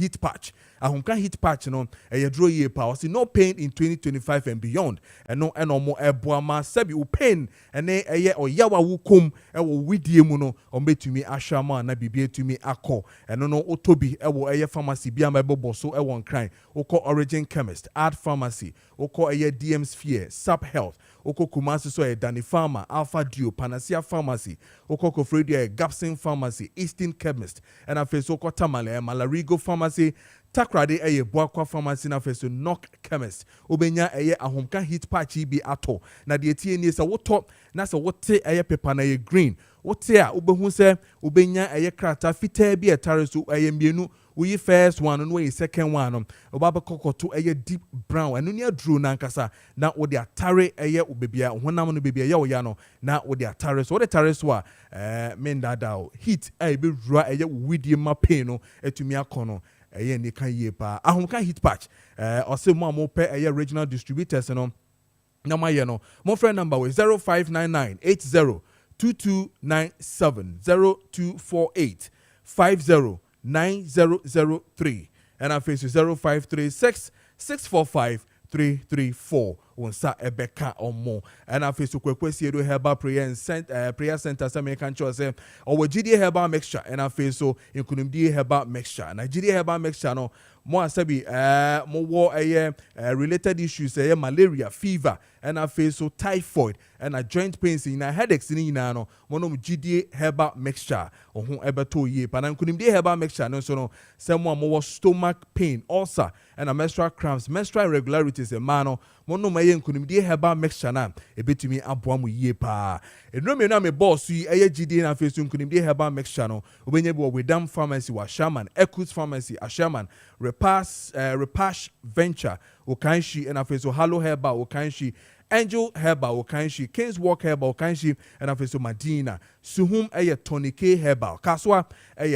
hit patch no draw ye power see no pain in 2025 and beyond and no enomo eboama sabi u pain ene oyawa wukom ewo widie mu no ombetumi ahwama na bibie tumi akọ eno no otobi ewo pharmacy bia ma bebo so ewo nkran okọ Origin Chemist Art Pharmacy okọ DM Sphere Sub Health okọ Kumasi so Dani Pharma Alpha Dio Panacea Pharmacy okọ Kofredia Gapsin Pharmacy Eastern Chemist and afeso okọ Tamale Malarigo Pharmacy Takrade Boakwa Pharmacy na feso Knock Chemist obenya ahomka hit patch bi ato na de tie ni se woto na se wote paper na green wote a obehu se obenya krata fitaa bi etare so mienu we first one no we second one no obaba kokoto deep brown anu ne aduru na nkasa na wo de atare obebia honam no bebia ya no na wo de atare so wo de tare so a mendada heat be rua widie ma pain no etumi akono ni kan ye pa ahomka hit patch ose mo pe regional distributors no na my no mo friend number we 0599 80 2297 0248 509003 and our face is 0536 645 334 onsa ebeka omo and our face kwesi do herbal prayer center some can cho say or GD herbal mixture and our face so inkunimdi herbal mixture Nigeria herbal mixture no mo asabi mo wo related issues malaria fever and our face so typhoid and a joint pains in a headaches in no monom GD herbal mixture ohun ebeto ye panan kunimdi herbal mixture no so no someone mo stomach pain ulcer and a menstrual cramps menstrual irregularities e mano monom nkunimdi herbal mixture na ebetumi aboa mu ye pa enome na me boss yi GD na face nkunimdi herbal mixture no obenye bi Wedam Pharmacy wa Shaman Ekus Pharmacy a Shaman Repash Venture Okanshi and afeso Hallow Herbal Okanshi Angel Herbal Okanshi, Kings Walk Herbal Okanshi, and after Madina, Suhum Tony K Herbal, Kaswa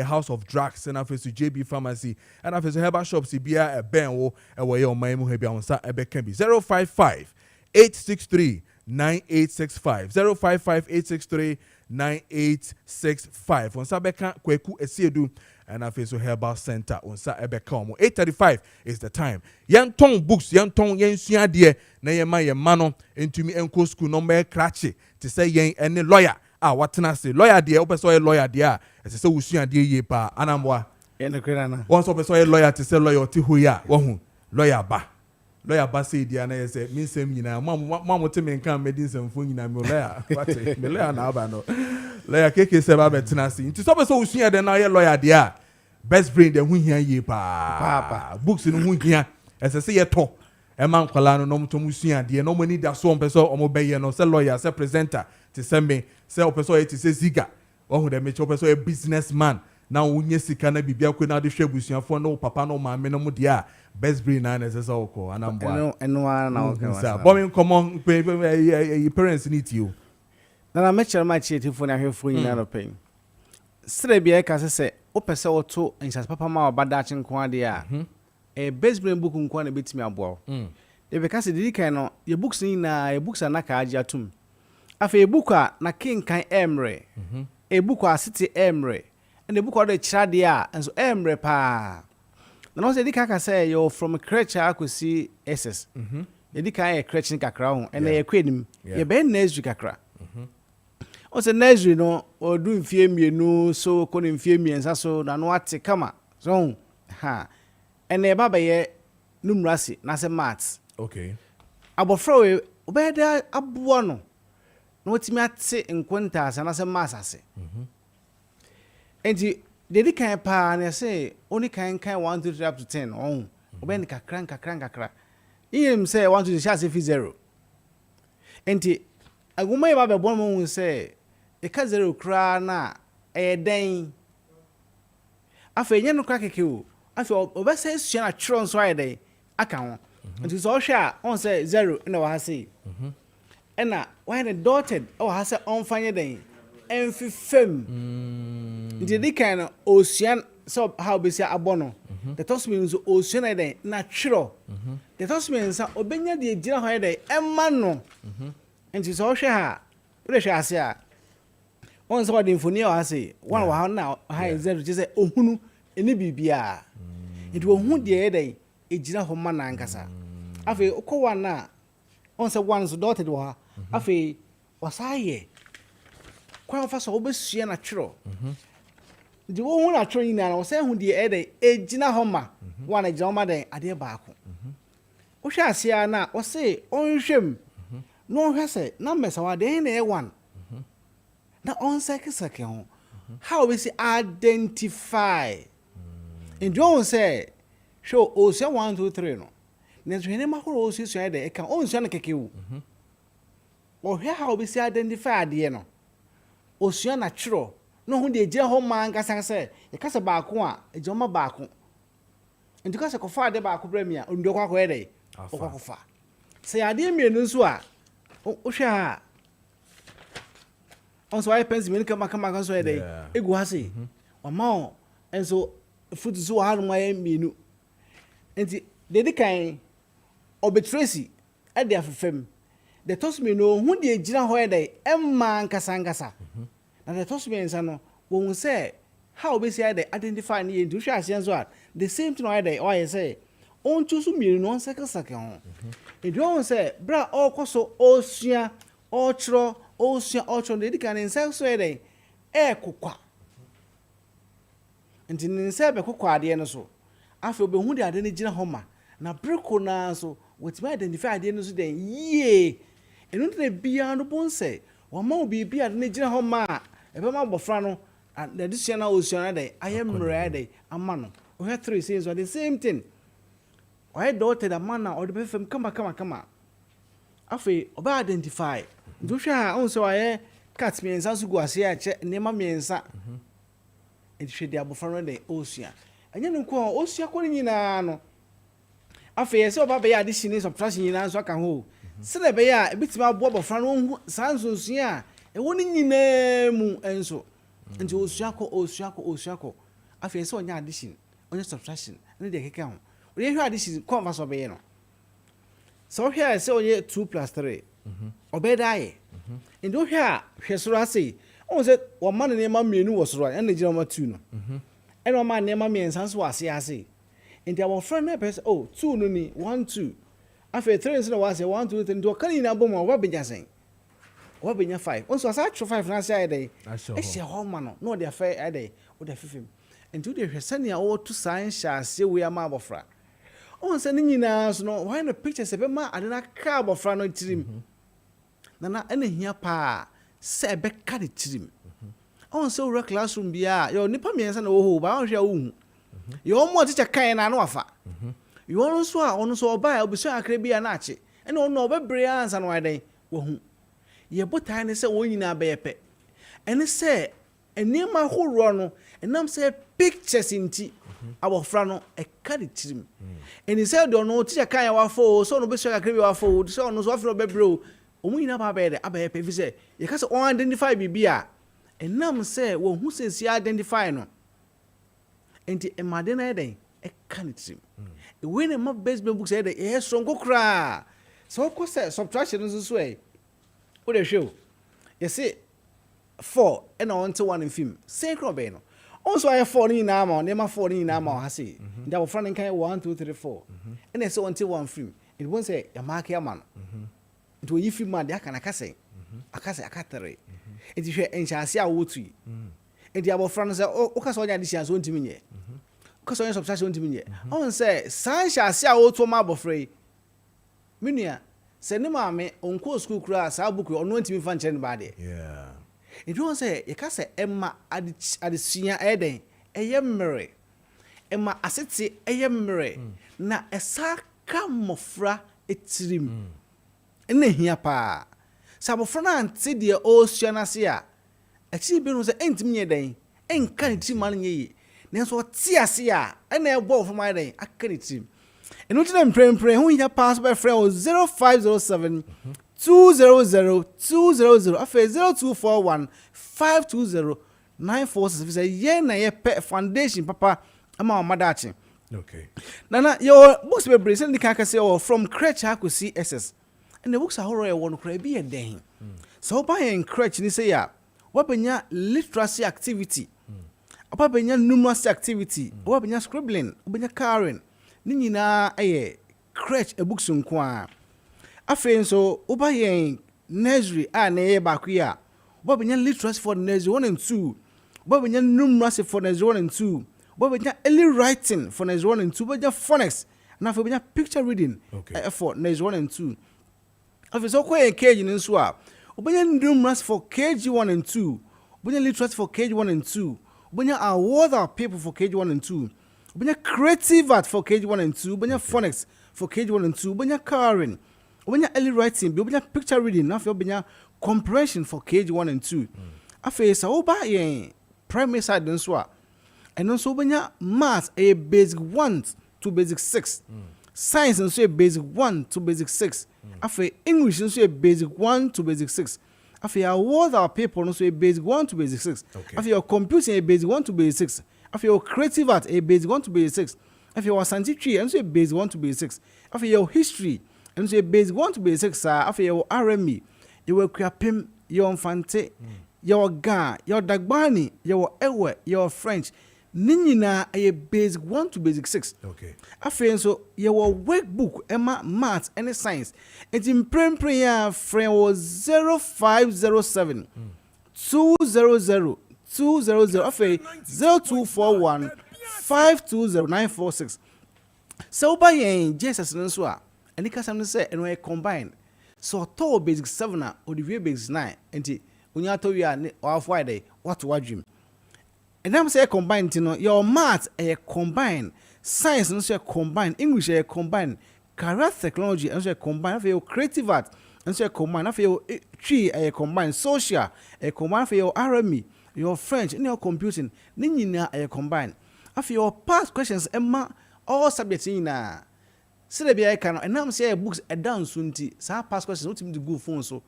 House of Drugs, and after JB Pharmacy, and after Herbal Shop Sibia a Benwo, a way on my Muhebia on Sa Ebe can be 055 863 9865 055 863 9865 on Sabeka Kweku Esiedu and Afeso Herbal Center on Sa Ebeka 8:35 is the time. Yan tong books, yan tong yan sua de na ye ma ye mano entumi enko school no me krache to say yen any lawyer watena say lawyer de opeso ye lawyer de e say usua de ye pa anamwa yen kwera na once opeso ye lawyer to say lawyer ti hoya wo hu lawyer ba say dia na say me nsem nyina mama te me kan medin nsemfo nyina me lawyer wate me lawyer na aba no lawyer keke se ba betena say nti so opeso usua de na ye lawyer de a best brain de hu hia ye pa books no hu hia ese say ye to e man kwala no nom to musua de no mani da so opeso omo be ye no say lawyer say presenter te say me say opeso ye te say ziga wo hu de me che opeso ye businessman na unye sika na bibia kwe na de hwe busuafo no papa no maame no mu de a best brain na ese say okọ anambo eno na okay bombing common parents need you na mechere ma chiefo na hwefo nyina no pen sire bia ka se opese oto insas papa ma obada chenko ade a best brain book nko na betimi abo e be ka se didi kan no ye books ni na ye books na ka agi atum afa e book a na king kan emre e book a city emre and the book of the Chiradia and so emre pa na no se didi ka say you from creature akosi ss ye didi kan e creature kakra ho and ye kwanim ye be nursery kakra o se nursery no o du mfie mienu so ko ni mfie miensa so na no ate kama so ha ene baba ye numrasi na se maths okay abofra we obeda abo no no timi ate nkonta asa na se maths ase enti dedi kan pa na se oni kan 1 2 3 up to 10 on obenda kakran yim say 1 2 3 fi 0 enti aguma ye baba bon mo se e ka 0 kra na den afa enye no kra keke o afa obesa esua na tro nso aye den aka ho nti so hwe a on say 0 na wa ha say ena why the dotted ha say on fanye den enfifem nti di kan ocean so how be say abono the toss means ocean den na tro the toss means obenya de gira ho den emma no nti so hwe ha we hwe ase a on so the infoni ha say one wa na ha 0 je say ohunu eni bibia nti ohunu de den ejira ho ma na ankasa afi okwa na on say one so dotted wa afi wasaye kwa fa so obesua na twero di wo hu na twero ina na wo say hu de ede ejina ho ma wa na ejina ho ma den ade baako wo hwe asia na wo say onhwem no hwe say na mesa wa de na e one na on seke ho how we say identify and you say show o say 1 2 3 no na twene makoro o say so ede e kan on so na keke wu o hwe how we say identify ade no osua na twero no hu de ejira ho man kasa se e kasa baako a ejoma baako nti kasa ko fa de baako bremia ondo kwa ko ede o kwa ko fa se ade mienu nso a o hwe a on so ai pensi mienu kama kan so ede egu ha se o ma enso fruit so ha no ai mienu nti de kan obetresi ede afefem the toss me no hu de ejira ho ede emma nkasa na the toss me nsa no won say how be say ede identify ni ndu hwa ase nso a the same thing ede o ye say on choose me no sake ho e do on say bra o koso osua ochro osua ochro de kan nsa so ede kokwa nti nsa be kokwa ade no so afi obehu de ade ne gira ho ma na breko na so with my identify ade no so den ye enu de bia no bonse wa ma obi bia de gira ho ma e be ma bofra no na disua na osua na de ayemre de ama no o he 3 says the same thing why daughter the man na o de fem kama afi oba identify do hwa on so aye cat miensa so gu ase a che nema miensa hwe de abofra no de osua anya no ko osua ko nyina no afi ye se oba be ya de sini subtraction nyina so aka ho sele be ya ebitima abo abofra no sansonsia e woni nyina mu enso nti osuako afei se onya addition onya subtraction ne de keke ho we hwe addition converse obeye no so hwe se oye 2 + 3 obeda ye ndi hwe a hwe soro ase on se wo ma ne ma mienu wo soro en Nigeria ma 2 no en wo ma ne ma miensan so ase ndi abofra na be se 2 no ni 1 2 afei 3 no was 1 2 3 ndo kan ina bom wa benya sen wa benya 5 on so asa 5 na ase ayde e se ho ma no de afa ayde wo de fifim nti de hwese ne a wo to san hya ase we ama abofra on se ne nyina so no why no pictures e be ma ade na ka abofra no tirim na ene hia pa se be ka de tirim on se wo classroom bia yo nipa miensa na wo ho ba on hwɛ wo yo mo teacher kan na no afa yo no so a ono so oba obiso akra bia na ache ene ono obebre ansa no adan wo hu ye botai ne se wo nyina be yepe ene se enema horo no enam se pictures inti abofra no e ka de tirim eni se do no teacher kan ya wafo so no obiso akra bia wafo so ono so afro bebre o mu nyina ba be de abeyepe fi se ye ka se on identify bibia enam se wo hu se si identify no enti emade na eden e kan tirim e we ne ma baseball books eden e strong kra so ko se subtraction so e o de show you see 4 and on to 1 in film say kro be no also I 4 ni na ma ne ma 4 ni na ma ha se nda wo friend kan 1 2 3 4 and so on to 1 film it won't say ya Maakye man to yi film ma de aka na kase akatere it hwe enhyase a wo tui enti abofra no se o ka so nya addition so ntimi nye o ka so nya subtraction ntimi nye on se san hyase a wo to ma abofra yi menua se ne maame onko school kura sa book ono ntimi fa nkyere ne ba de enti on se ye ka se emma adesua eden eyemmere emma asete eyemmere na esa ka mofra etirim ene hia pa sa abofra na ante de o sua na se a achi bi no se entimi ye den enka ne ti man ye nenso ti ase a ena ebo from my den aka ne ti eno ti dem prempre hu ya pass by friend 0507 200 200 afa 0241 520 946 say ye na ye pe foundation papa ama madachi okay nana your books be brace ni kan kase from crèche akosi ss and the books are horror e won kra bi ye den so ba ye crèche ni say ya wapenya literacy activity wapenya numeracy activity wapenya scribbling wapenya carving ni nyina aye crèche e books nko a afen so ubayen nursery a na ye ba ku ya wapenya literacy for nursery 1 and 2 wapenya numeracy for nursery 1 and 2 wapenya early writing for nursery 1 and 2 wapenya phonics na wapenya picture reading for nursery 1 and 2 afen so ko ye cage ni so a Ubenya numerous for KG1 and 2. Ubenya literacy for KG1 and 2. Ubenya award our people for KG1 and 2. Ubenya creative art for KG1 and 2. Ubenya phonics for KG1 and 2. Ubenya carving. Ubenya early writing. Ubenya picture reading. Nafe ubenya comprehension for KG1 and 2. Afe sa uba ye primary side denswa. And also ubenya math a basic 1 to basic 6. Science and so a basic 1 to basic 6. Afe English and so a basic 1 to basic 6. Afe award our people and so a basic 1 to basic 6. Afe your computing a basic 1 to basic 6. Afe your creative art a basic 1 to basic 6. Afe your scientific and so a basic 1 to basic 6. Afe your history and so a basic 1 to basic 6. Afe your RME, your Kwapim, your Infante, your Ga, your Dagbani, your Ewe, your French. Ninyina a basic 1 to basic 6. Okay. Afen so your workbook Emma math and science. It's in print friend was 0507 200 200 afen 0241 520 946. So by yen Jesus so a any kasam say and we combine. So to basic 7 or the basic 9 enti unya to we are off Friday what dream. And I'm say combined, your math a combine, science and so combine, English a combine, career technology and so combine for your creative art and so combine for your tree a combine, social a combine for your RME, your French and your computing, Nina a combine. After your past questions, Emma, all subjects in sile bia ka no enam say books e down so nti sa past questions ultimate go phone so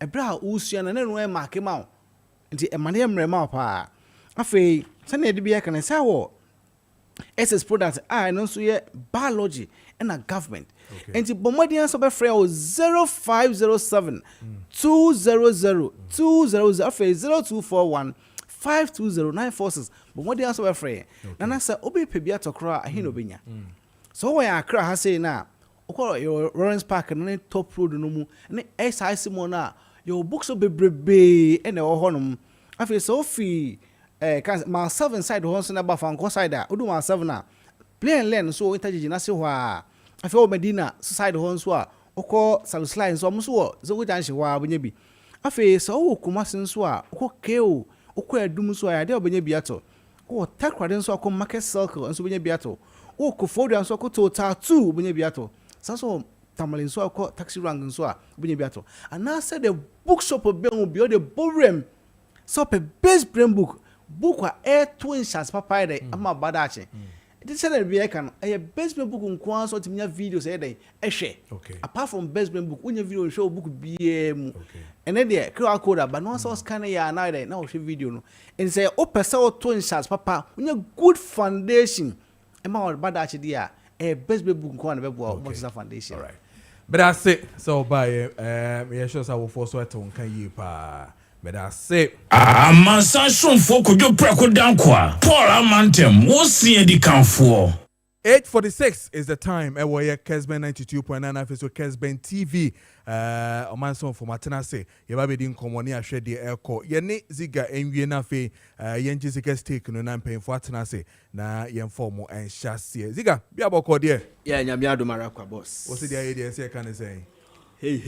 e bra usua na no e mark ma wo nti e mane emre ma pa afei sane de bia ka na say wo SS product no so ye biology and a government nti bomodian so be free 0507 200 200 afei 0241 520946 bomodian so be free na na say obi pe bia tokro a hin obenya so when Accra ha say na your Lawrence Park and top road no mu na SIC mo na your books so bebrebe e na wo honom afei so fi my 7 side ho so na ba fan ko side a odu my 7 na play and learn so interjiji na se ho a afei o Medina side ho so a okọ Salusline so mo so zo go janshi ho a bonya bi afei so wo kuma sin so a okọ keo okọ adum so a de obonya bi ato o takrade so akọ market circle so bonya bi ato o ko fodo so akọ total 2 bonya bi ato so tamalin so akọ taxi rank so a bonya bi ato and now say the bookshop be on bi o the borem so pe base brain book wa twin shots papa dey ama badache it said that we can a best book nko so timnya videos e dey ehwe apart from best book unya video show book bm and then there QR code but no so scan ya na dey na o show video no and say o person twin shots papa unya good foundation ama badache dia a best book nko na be bo what is that foundation. All right, but that's it. So by me sure so we force what on kan yi pa. But that's it. Amansan shonfo Kojo Preko Dankwah. Paul Amantem, what's the for? 8:46 is the time. Ewoye Kessben 92.9 episode Kessben TV. Omanson for Matena say. Yeba be din komoni ahwe de eko. Ye ne ziga enwie na fe. Yenji ziga stake no na mpem for Atena say. Na yen formo en chassis. Ziga, bi aboko de. Yeah, nyame adomara kwa boss. What's the idea say can say? Hey.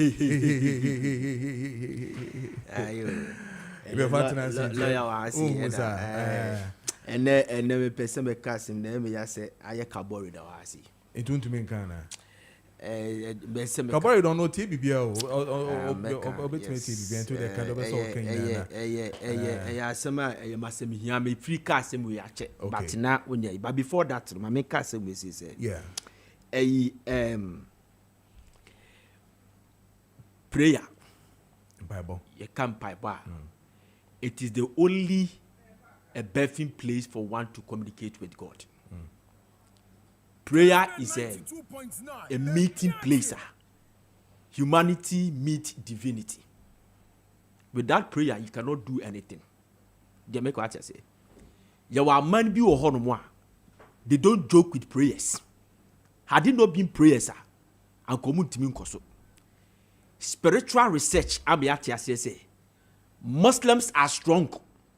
Ayo. Ebe Fatena say. Lawyer wa asi. And me person be kasim na me ya say aye kabori da wa asi. Into me kan na. Kabori don't know TBBA o obetime TBBA into the kind of so kan ya asema masem hia me free kasem we ache but na onya but before that ma me kasem we say yeah prayer Bible you can Bible it is the only a birthing place for one to communicate with God. Prayer is a meeting place. Humanity meet divinity. Without prayer, you cannot do anything. They make what I say. Your man be or they don't joke with prayers. Had it not been prayers, and community mean koso. Spiritual research, say Muslims are strong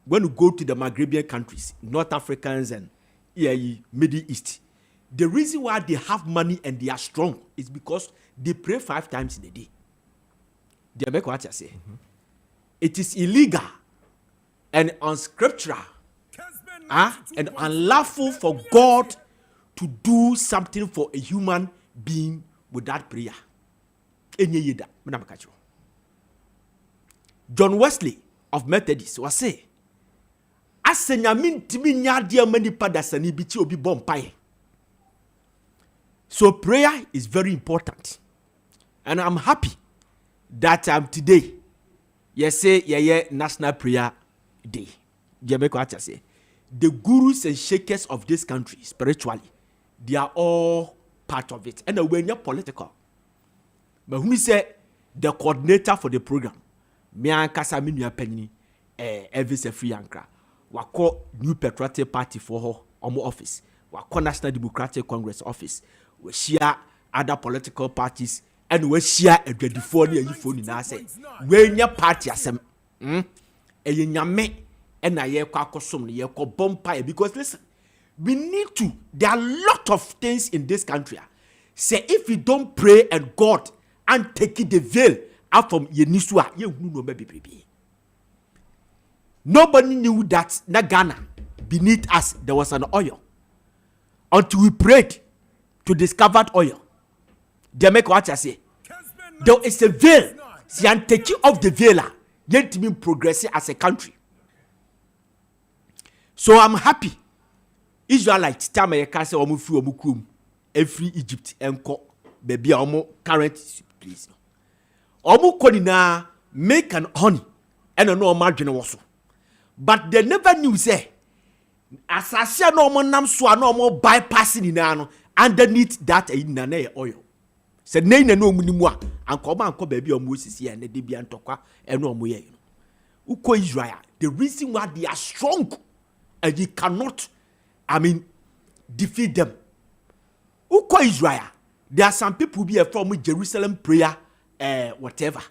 when you go to the Maghrebian countries, North Africans and Middle East. The reason why they have money and they are strong is because they pray 5 times in a day. They make what I say. It is illegal and unscriptural and unlawful for God to do something for a human being without prayer. John Wesley of Methodist was say, so prayer is very important, and I'm happy that today, National Prayer Day. The gurus and shakers of this country spiritually, they are all part of it, and when you're political, but who say the coordinator for the program, me and Kasami Penny, Elvis Free Ankara. Wako New Patriotic Party for her office. Wako National Democratic Congress office. We share other political parties and we share a 24 year phone in us. When your party asem, nyame and I ye kwakosum ye ko bompa because listen, we need to. There are a lot of things in this country. Say if you don't pray and God and take the veil out from ye niswa, ye no baby. Nobody knew that in Ghana, beneath us, there was an oil. Until we prayed to discover oil. They make what I say. There is a veil. See, and taking off the veil, yet to be progressing as a country. So I'm happy. Israelites, Tamayaka, Omufu, Omukum, every Egypt, and baby omo current place omo konina make an honey and no margin also but they never knew say asase no omo nam so no omo bypassing ina no underneath that ina na oil say na no munimu a anko ba anko baby omo sisi ya na de bia ntokwa eno omo ye no uko Israel the reason why they are strong and you cannot defeat them uko Israel there are some people be from Jerusalem prayer whatever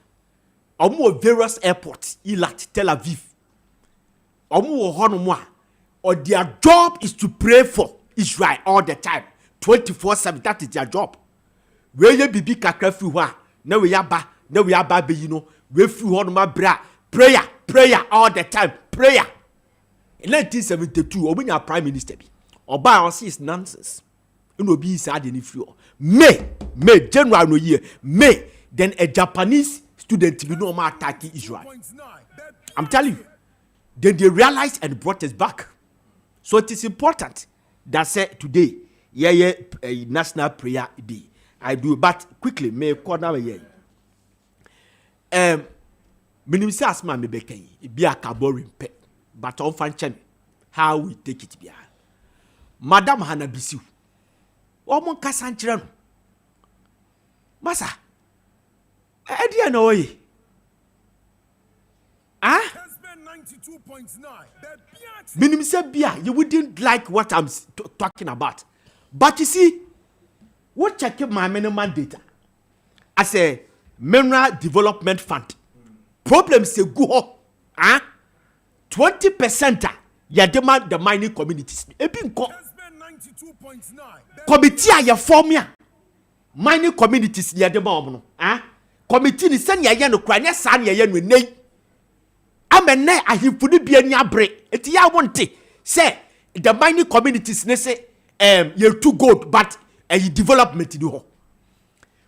omo various airports Eilat Tel Aviv omo hono or their job is to pray for Israel all the time 24/7 that is their job where you bibi kakra fi ho a na we aba be we fi hono ma bra prayer all the time prayer in 1972 obinya prime minister bi oba on is nonsense no be sad in if you May January no year May then a Japanese student be no more attacking Israel. I'm telling you, then they realized and brought us back. So it is important that say today a national prayer day I do, but quickly may corner here minim say asma me bekan be a boring pe but on fan how we take it bia Madam Hana Bisiu Omon kasanchire no masa edi na oyi minim say bia you wouldn't like what I'm talking about but you see what check my minimum data as a mineral development fund problem say go 20% ya demand the mining communities ebi nko committee a ya form ya mining communities ya demand no committee ni send ya no kra nya sa na ya no nei amene ahifudi bia ni abre eti ya wonte say the mining communities ne say you too good but development do ho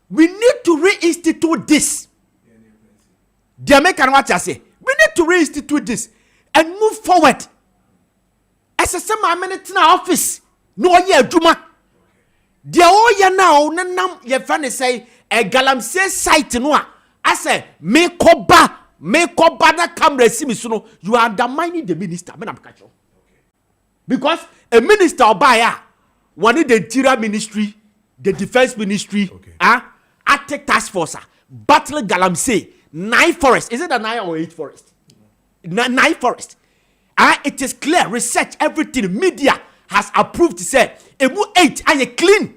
we need to reinstitute this. The American what I say, we need to reinstitute this and move forward. As a semi minute in our office, no year Juma. The all year now, Nanam, your friend say, a galamsey site no. I say, make koba that come receive me soon. You are undermining the minister, man. Because a minister or buyer, one in the interior ministry, the defense ministry, attack task force, battle galamsey. 9 forest. Is it a 9 or 8 forest? 9 forest. It is clear. Research, everything. Media has approved to say, emu 8 and clean.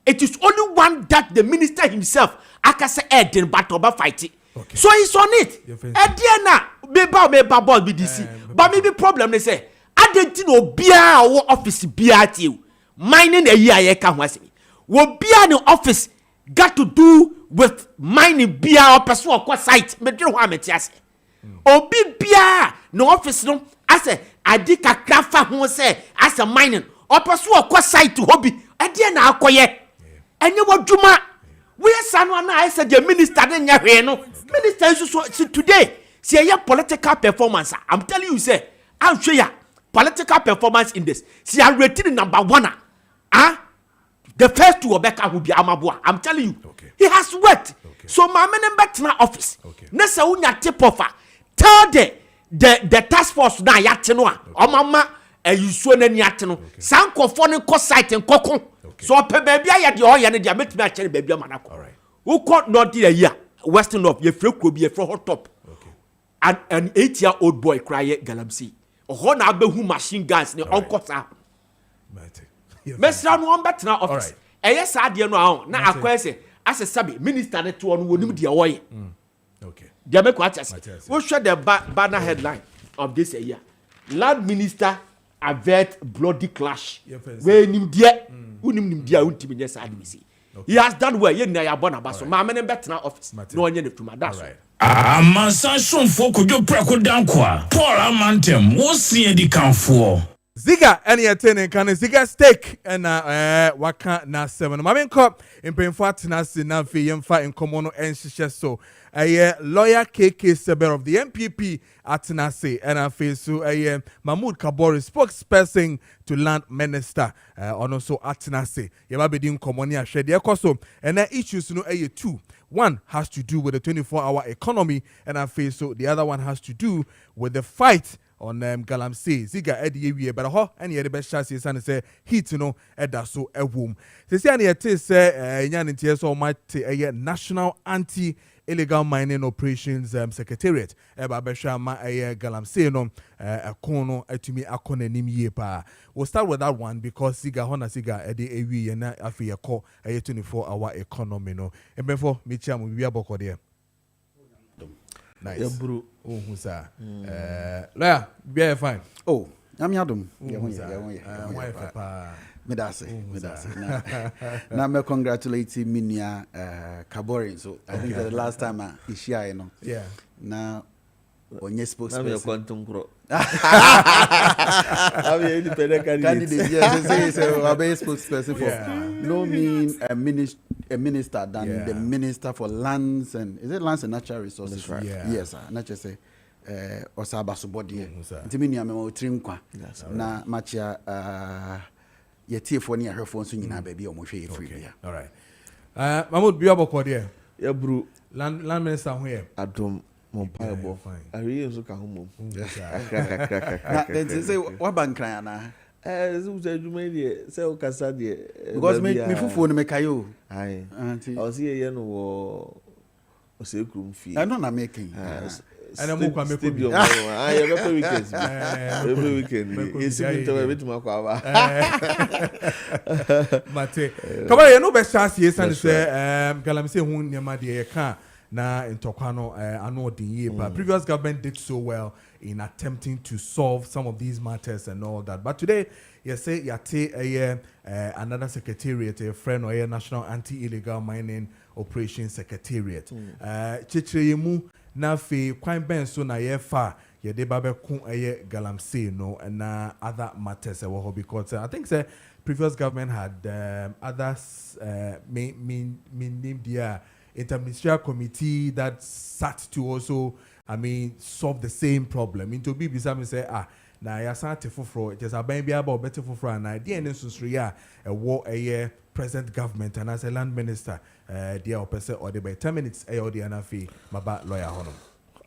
It is only one that the minister himself, akase Eden Batoba fighting. Okay. So he's on it. Ediana, meba ball BDC. But maybe problem they say, I didn't know bia or office bia you. Mining a year can was me. Wo bia no office got to do with mining beer or person or site me do ha metiase obi bia no office no ase adika krafa ho say as a mining or person or site hobby e de na akoye enye wadwuma we san no na ase the minister na nya hwe no minister so today see your political performance I'm telling you say I'm sure ya political performance in this see I rated number 1 the first two Obeka will be Amabua. I'm telling you. Okay. He has worked. Okay. So my man back to my office. Nessa unya tip offer. Tell the task force na yatenoa. O mama you so na yateno. Sanko phone ko site en kokon. So pe baby ya de o ya ne dia metime a chere baby manako. All right. Who could not the year Western of ye free kro bi ye free hot top. Okay. And an 8-year-old boy cry galamsey. O na abehu machine guns ne onko sa. Mesra no better office. Yes, I dear no na akwese as a sabi minister net to on wonim dia woye. Okay. Dia make what us. We show the banner headline of this year. Land minister avert bloody clash. We nim dia unim dia untimi nyesa adimisi. He has done well. Ye na ya bona baso. Ma men better office. No onye ne tuma that's right. Amansa shonfo Kojo Preko Dankwah. Paul Amantem wo sie di kanfo. Ziga any attending can Ziga steak and waka na 7. Mamin cop in Penfat Nasi Nafi Yemfa in Komono and so a lawyer Kessben of the MPP at Nasi and I face so a Mahmoud Kabori spokesperson to land minister on also at Nasi. Yababidin Komonia shed their coso and their issues no a 2. One has to do with the 24-hour economy and I face so the other one has to do with the fight on Galamsey Ziga Eddie but ho any the best chance is and say heat no eda so a womb. Say any it is nyan ntie so might a national anti-illegal mining operations secretariat eba besha ma Galamsey no akono etumi akona nim ye pa. We'll start with that one because Ziga hona Ziga Eddie ewie na afi ye call a 24-hour economy no. Ebefo micha mu bia boko there. Nice. Yeah, bro. Oh, who's that? Lawyer, be fine. Oh, I'm Yadum. Medase. Now, me congratulate Minia Kabori. So I think the last time I share, you know. Yeah. Now, when you spoke, I'm an independent candidate. Yes, so I'm a spokesperson for no mean a minister than the minister for lands and is it lands and natural resources? That's right. Yeah. Yes, sir. Not just say Osaba Subodi. Intimini ame trinkwa na machia yeti for near her phone soon baby or moshe free. All right. Mahmoud Biaboko there. Yeah, bro. Land minister here. Adom Mompaibo. I really so come home. Then say what bank na because me fufu no me kayo. Aye. I was here no Osekrum fee. I know na making. And I'm going to stadium. Every weekend. Every weekend. It's been to a bit more. Mate. Come on, you know best chance yes and say Galamsey who nyama de ka na Ntokano ano din but previous government did so well in attempting to solve some of these matters and all that. But today, you say you take another secretariat, a friend or a national anti-illegal mining operations secretariat. Chichiremu na fe kwan ben so na ye fa ye de ba be kun Galamsey no and other matters because I think say previous government had others named their interministerial committee that sat to also solve the same problem. Into be besame say na ya sante foforo just aban bia ba better foforo na the end so ya a war a present government and as a land minister dia opese or the by 10 minutes or the anafi maba lawyer hono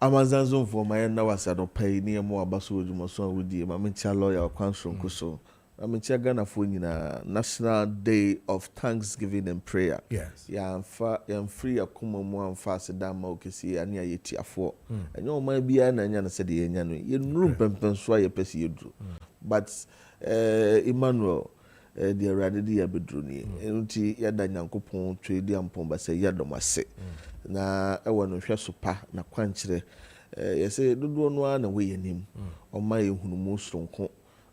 amazanzo for my na wasa no pay near more abaso jumoso wudi ma mencha lawyer kwanso nkoso mencha Ghana for nyina National Day of Thanksgiving and Prayer. Yes. Ya free akuma mu amfa se da ma okesi ani ayetiafo enyo ma bia na nya na se de nya no ye nuru pempen so aye pese yedu but Emmanuel the already ya bedru ni enti ya da nyankopon twedi ampon ba se ya domase na ewo no hwe so pa na kwankyere ye se dodo no na we yanim o ma ye hunumu sonko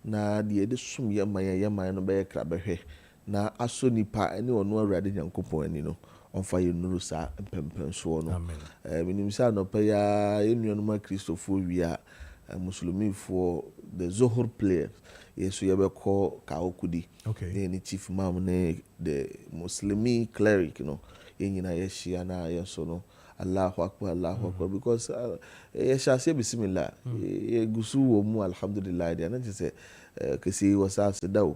na de de sum ye man no be kra behwe na aso nipa ene ono awurade nyankopon ani no onfa ye nuru sa pempen so no minim sa no pa ya enuanu ma kristofo wi a muslimi for the zohor players yesu ye be ko ka okudi ni chief imam ne the muslimi cleric no yenyina ye shia na ye so no Allahu akbar because ye sha se bismillah ye gusu wo mu alhamdulillah dia na say kesi wasa sedaw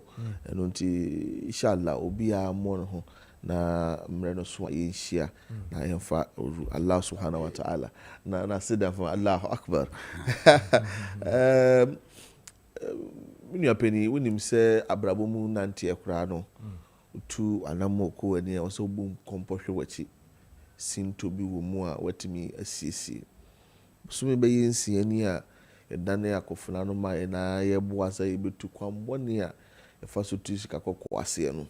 eno nti inshallah obi a mo no ho na mre no so ye shia na yemfa Allah subhanahu wa ta'ala na seda for Allahu akbar minu apeni wonim se abrabo mu nante ekura no tu anamo ko ani o so bu kompohwe wachi sinto bi wo mu a watimi asiesi sumi be yensi ani a edane akofuna no ma na ye boasa ye betu kwamboni a e fa so tu sika kokwase no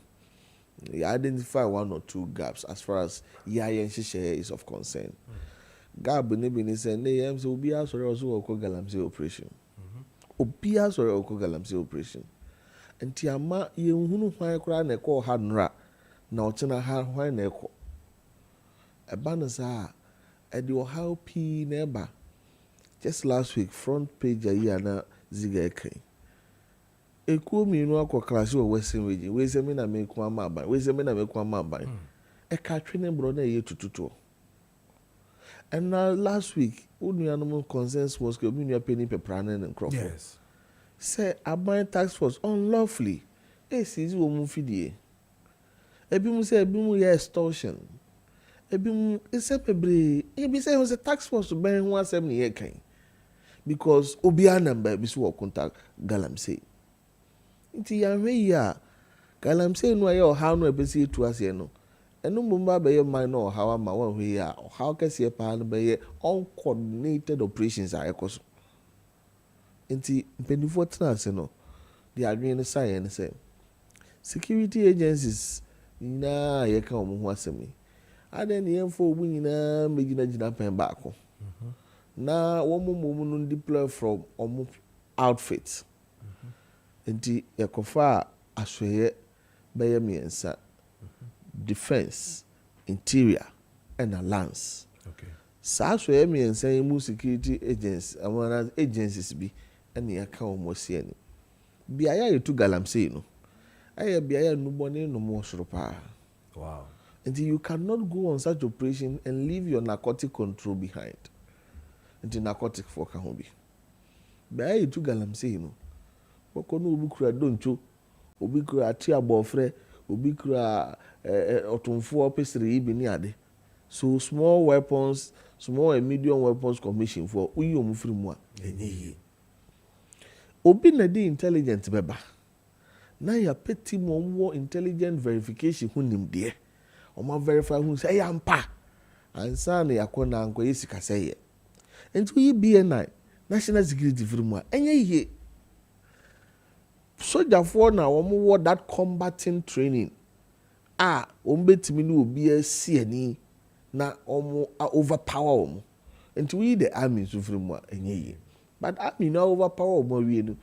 you identify one or two gaps as far as yen share is of concern. Gab ne bi ni say ne yem so obi asore oso ko Galamsey operation obi asore ko Galamsey operation enti ama ye hunu hwan kra na ko ha nra na o chena ha hwan na ko eba no sa e de o help neighbor just last week front page ayi na ziga ekran ekuo mienu akọ class o Western region we say me na me ku amaban we say me na me ku amaban e ka twene bro na ye tututo. And now last week unianum consensus was ke me penny peprana and crop. Yes. Say aban tax force unlawfully e seize wo mu fidie. Ebi mu say ebi mu ye extortion. Ebi mu ese pebre ebi say was a tax force ben ho asem ne ye kan. Because obia number bi so contact galamsey. Nti ya hwe ya galamsey no aye oha no ebesi etu ase no. Enu mumba be ye man no oha ma wan hwe ya oha kese pa no be ye uncoordinated operations a ekoso. Nti mpendifo tena ase no the adwene science say security agencies na ye ka omo ho asemi. Aden ye mfo obu nyina megina pen baako. Na womo no deploy from omo outfits. Nti ekofa asweye beye miensa defense, interior and lands. Okay. Sa asweye miensa mu security agents among agencies bi ene ya ka omo sie ni. Biaya yetu galamsey no. Aye biaya nubone no mo soro pa. Wow. Until you cannot go on such operation and leave your narcotic control behind. Until narcotic for ka ho bi. Biaya yetu galamsey no. Boko no obi kura doncho, obi kura ati abofre, obi kura otumfo pesere ibi ni ade. So small weapons, small and medium weapons commission for uyi omu firi mu a enye. Obi na di intelligent beba. Na ya peti mo intelligent verification hu nimde. Oma verify hu say ya mpa. Ansa na yakona anko yesika seye. Enti yi BNI National Security firi mu a enye ye. Soldier for na wo that combating training betimi ni obi asi ani na overpower omo and we the army so free mu enye ye but army na overpower omo we no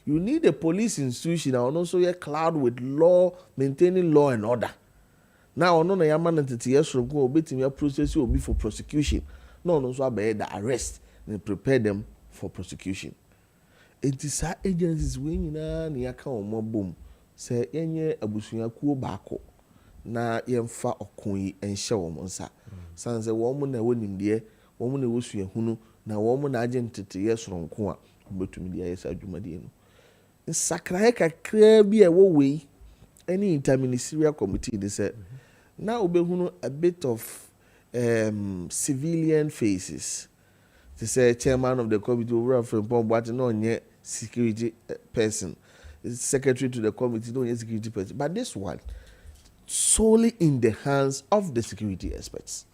you need a police institution and also a cloud with law maintaining law and order now no na yama na tete yesoro ko obetimi process obi for prosecution no so abe the arrest and prepare them for prosecution. It is our agencies we nyina na yaka omo bom se yenye abusuakuo baako na yemfa okon yi enhye omo nsa sanse wo mo na wonimde wo mo na wosuahunu na wo mo na agentete yesoronko a obetumi dia yesa adwumade no nsakra kakra bi e wo wei any interministerial committee they said now obehunu a bit of civilian faces. They say chairman of the committee over from Pomboate no nye security person, secretary to the committee no nye security person, but this one solely in the hands of the security experts.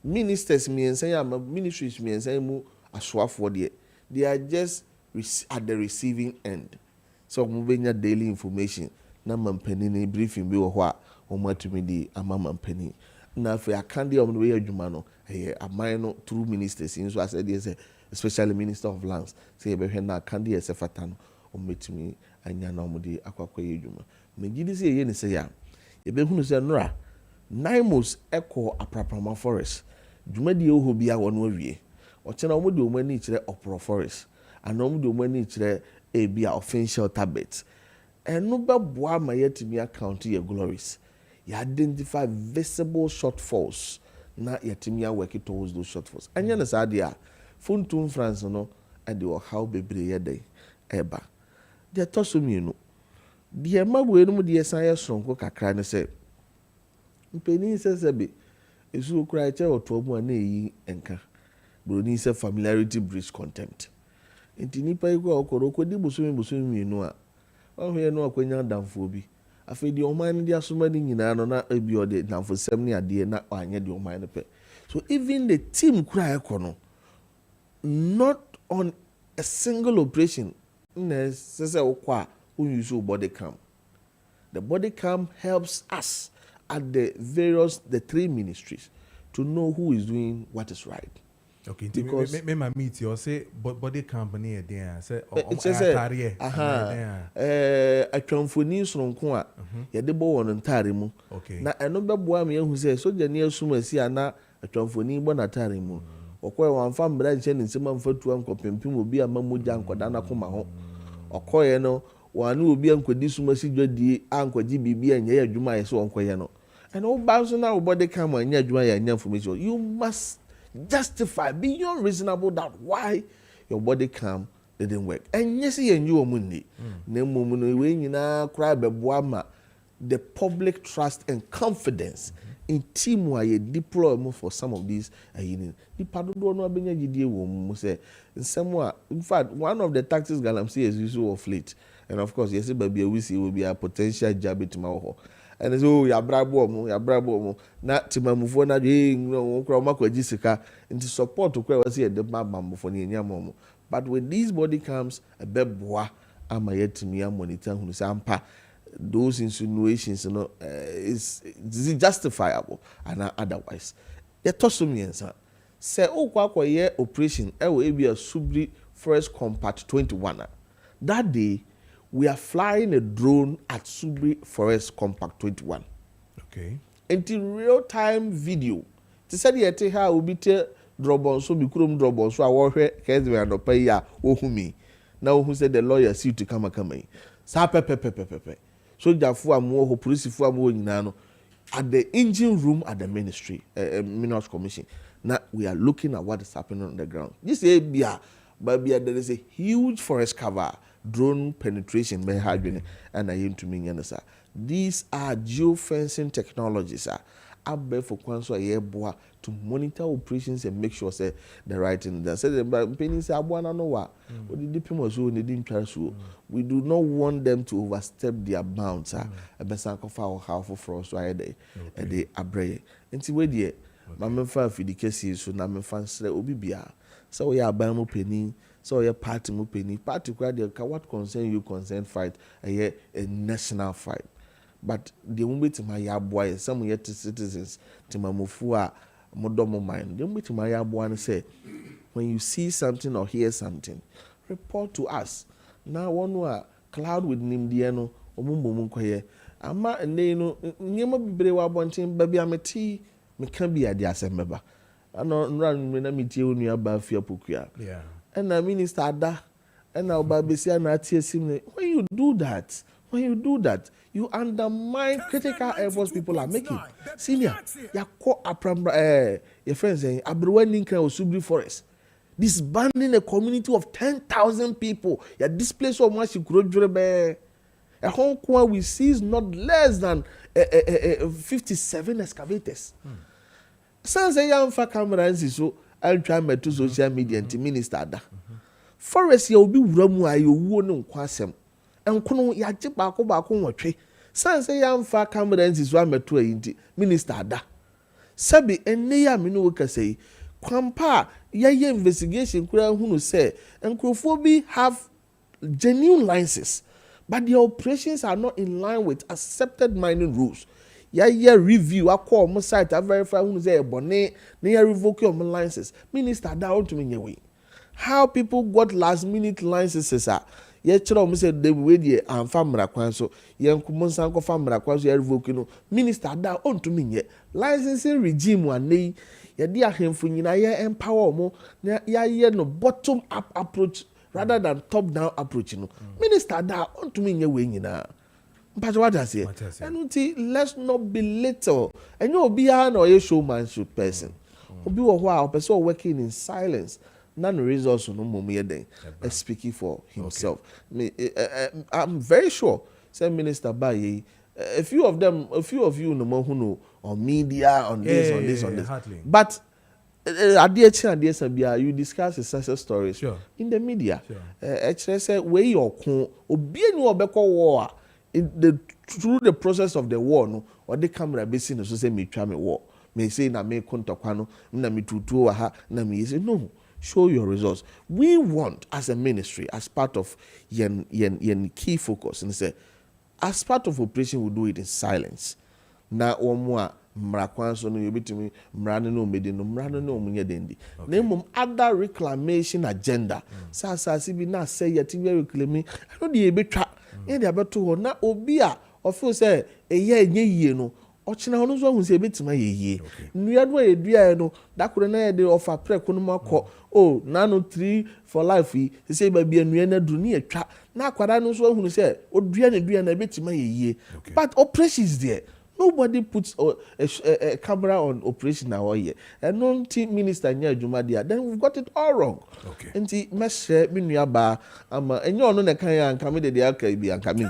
Ministers ministries mu aswafo they are just at the receiving end. So mubenya daily information na mampani ni briefing bi wo ho a omatumi di ama mampani na fe akande omno we adwuma no aman no through ministers in so I said yes especially minister of lands say be hwe na akande yes fata no ometumi anya na omudi akwakoye adwuma megidi say ye ne say ya ye be hunu say nora naimos echo aprapama forest dwuma di oho bia wono awie o chena omudi omani kire opro forest ana omudi omani kire bia official tablet eno be boa ma yetimi account your glories. You identify visible shortfalls na yetimi work towards those shortfalls. Anya na sadia funtum France no and the how bebre ye dey eba. They toso mienu. The magwe no mu de san sonko kakra ne se. Mpeni se sebe esu kura che oto mu na yi enka. Broni se familiarity breeds contempt. Enti nipa iko okoro kodi busumi mienu a ohwe no akwanya damfo bi. Afi di oman di asoma ni nyina no na ebi ode namfosem ni ade na anya di oman no pe. So even the team kura ekono not on a single operation na sese okwa use body cam. The body cam helps us at the three ministries to know who is doing what is right. Okay, because me meet you say body company there say atare atwamfoni soronko a ye de bo won ntare mu na eno beboa me ehu say soja ni asumasi ana atwamfoni bo na tare mu okoy wan fa mbra nche ni nsema mfatu ankopempim obi amamuja ankoda na koma ho okoye no wanu obi ankodi suma si dwadi ankwaji bibia nya ya adwuma ye so onkoye no and all bounce now body cam anya adwuma ya nya information you must justify beyond reasonable doubt why your body cam didn't work and yes ye nyu omunni na mum no we nyina kra beboa ma the public trust and confidence in team where you deploy more for some of these the padodo no abenya gidie wo mu say in fact one of the tactics Galamsey is used of late and of course yes baby we see will be a potential jab to my ho and so ya brabo mu na timamufo na no kra makwaji sika into support to kra was here the mamufo ni nyamo but with these body cams a beboa ama yetimi monitor hu say ampa those insinuations is it justifiable and otherwise yetosumiensa say okwa operation we be a Subri Forest Compact 21 that day we are flying a drone at Subri Forest Compact 21 okay into real time video to say yete ha obi te drobon so bi kurom drobon so awohwe Kessben adopa ya ohumi na ohu say the lawyer see to come sa pepe soldier amu police amu nyina no at the engine room at the ministry minerals commission now we are looking at what is happening on the ground this area but there is a huge forest cover drone penetration may have been and I aim to mean these are geofencing technologies abbe for kwanso ayeboa to monitor operations and make sure say the right thing that say the penny say abwana no wa odi dipimo so ne di ntware so we do not want them to overstep their bounds abesan kofa o how for us so ayede e dey abreye nti we dey ma memfa afidikesi so na memfa nsre obi bia so we aban mo penny so your party mo penny particularly what concern you concern fight a national fight. But the moment my yaboy, some yet citizens, to Mamufua, Modomo mind, the moment my yaboy say, when you see something or hear something, report to us. Now, one were cloud with Nimdiano, or Mumbumunkoye. Ama and they know, Nima Brewa Bontin, baby, I'm a tea, me can be a dear member. I know run when I meet you near Bafia Pukia. Yeah. And I minister da, and now baby say, I'm not when you do that. When you do that, you undermine critical efforts people are making. Senior, you call your friends saying, Abruening or Subri Forest. Disbanding a community of 10,000 people. You displace so much you could a Hong Kong we seize not less than 57 excavators. Sans a young fa camera so I'll try my two social media and minister. Forest you will be Ramu, you won't quasem. And kono ya je baako nwotwe sanse ya mfa cameras so ameto ayinti minister da sabi enne ya me no kasai kwampa ya investigation kura hunu say enkrofo bi have genuine licenses but their operations are not in line with accepted mining rules ya review akọ mo site verify hunu say ebone na ya revoke your licenses minister da want to me nyewe how people got last minute licenses ye chiro mo say they we dey amfa mra kwan so ye nkomo nsan ko fa mra kwan so ye revoke no minister da ontumi nye licensing regime anei ye dey ahemfo nyina ye empower mo na ye no bottom up approach rather than top down approach no minister da ontumi nye we nyina mpacho what I say and let's not belittle and you be an or a showmanship person obi wo ho a person working in silence. None results no moment speaking for himself. Okay. I'm very sure. Say Minister Baye, a few of you no more who know on media on this. Hardly. But at the you discuss the success stories in the media. Actually, say where your obi no obeko war through the process of the war no or the camera basing so say me twa me war me say na me kontokwano na me tutu ha na me say no. Show your results. We want, as a ministry, as part of yen key focus, and say, as part of operation, we do it in silence. Na omwa mrakwanso no yobitimi mrane no medino mrane no munye dendi. Na other reclamation agenda. Sa sibi na say yeti we reclaiming. I know the ebetwa. E dey abeto ho na obi a ofo say eye enye yie no ɔkyena ɔno nso ahu sɛ ɛbɛtumi ayɛ yie nnua no a yɛdua no dakoro na yɛde ɔfa prɛko no mu akɔ o nano 3 for life yi sɛ baabi nnua no aduru ne yɛtwa na akwadaa no nso ahunu sɛ ɔdua ne dua na ɛbɛtumi ayɛ yie but operation is there. Nobody puts a camera on operation now here. And no team minister near Jumadia. Then we've got it all wrong. Okay. And the meshe minuaba and you know the kind of coming the AKB and coming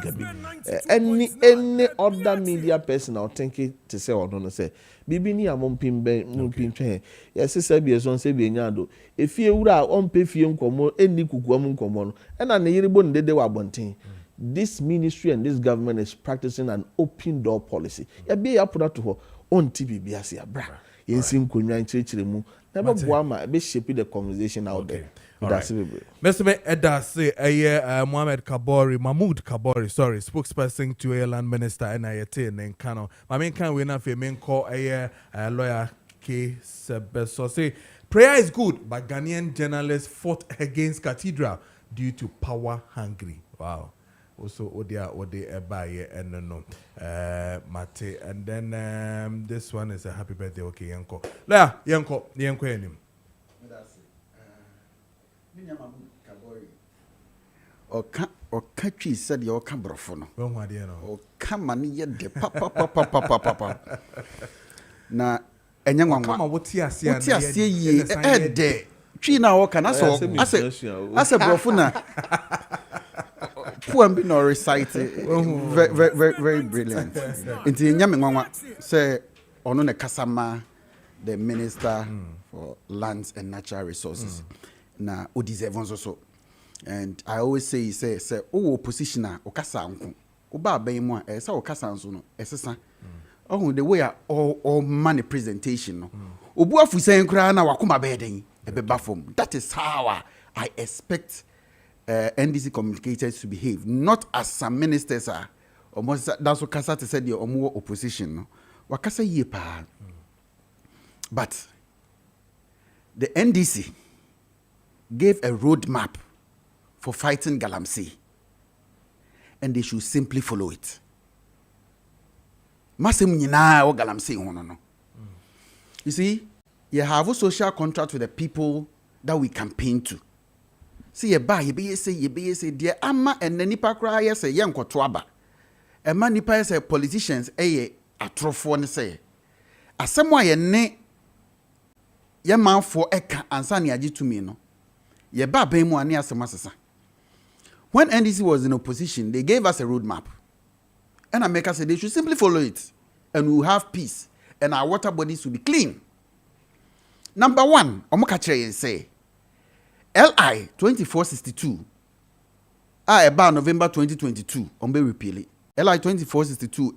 any other media person or thinking to say or don't say. Bibi ni amon pimbe mumpimpe. Yes, sebi ezon sebi enyado. Efie wura on pe fie nkomo eni kukuwa nkomo. And na yiribo ndede wa bontin. This ministry and this government is practicing an open door policy. Ya be ya put to her on TV biasi ya bra. Yensi nkonwa nchirechire mu. Na be boama be shape the conversation out there. That's it. Mr. Me Edase Mahmoud Kabori, sorry, spokesperson to a land minister and in Kano. My main can win a main call a lawyer Kessben. So say prayer is good, but Ghanaian journalists fought against cathedral due to power hungry. Wow. Also Odia Ebaye and no Mate, and then this one is a happy birthday. Okay, Yanko. La Yanko enim. Oka twi said your cambrofo When what do you know? o kama ni ye de papa na enya nwanwa Come on, what's here? ye de twi na o kana so ase brofo na poem be no recite very brilliant nti nya me nwanwa say ono ne kasama the minister for lands and natural resources na o deserve also. And I always say oh positioner o kasa nko o ba ban mu a say o kasa nso no esesa oh the way all money presentation no obu afusan kra na wakoma be den e be ba fom. That is how I expect NDC communicators to behave, not as some ministers are almost that's what kasa to say the omo opposition no wakasa ye pa. But the NDC gave a roadmap for fighting Galamsey, and they should simply follow it. Masem nyina o Galamsey no. You see, you have a social contract with the people that we campaign to. See, ye be say, dear ama and the nipa cry say young kotwaba. A man nipa say politicians atrofo ne say. Asemwa ye ne ye man for eka ansa ne agi to me no. Ye ba ben mu ane asema sesa. When NDC was in opposition, they gave us a roadmap. And America said they should simply follow it. And we will have peace. And our water bodies will be clean. Number one, Omokachere say, LI 2462, about November 2022, Ombe repeal it. LI 2462,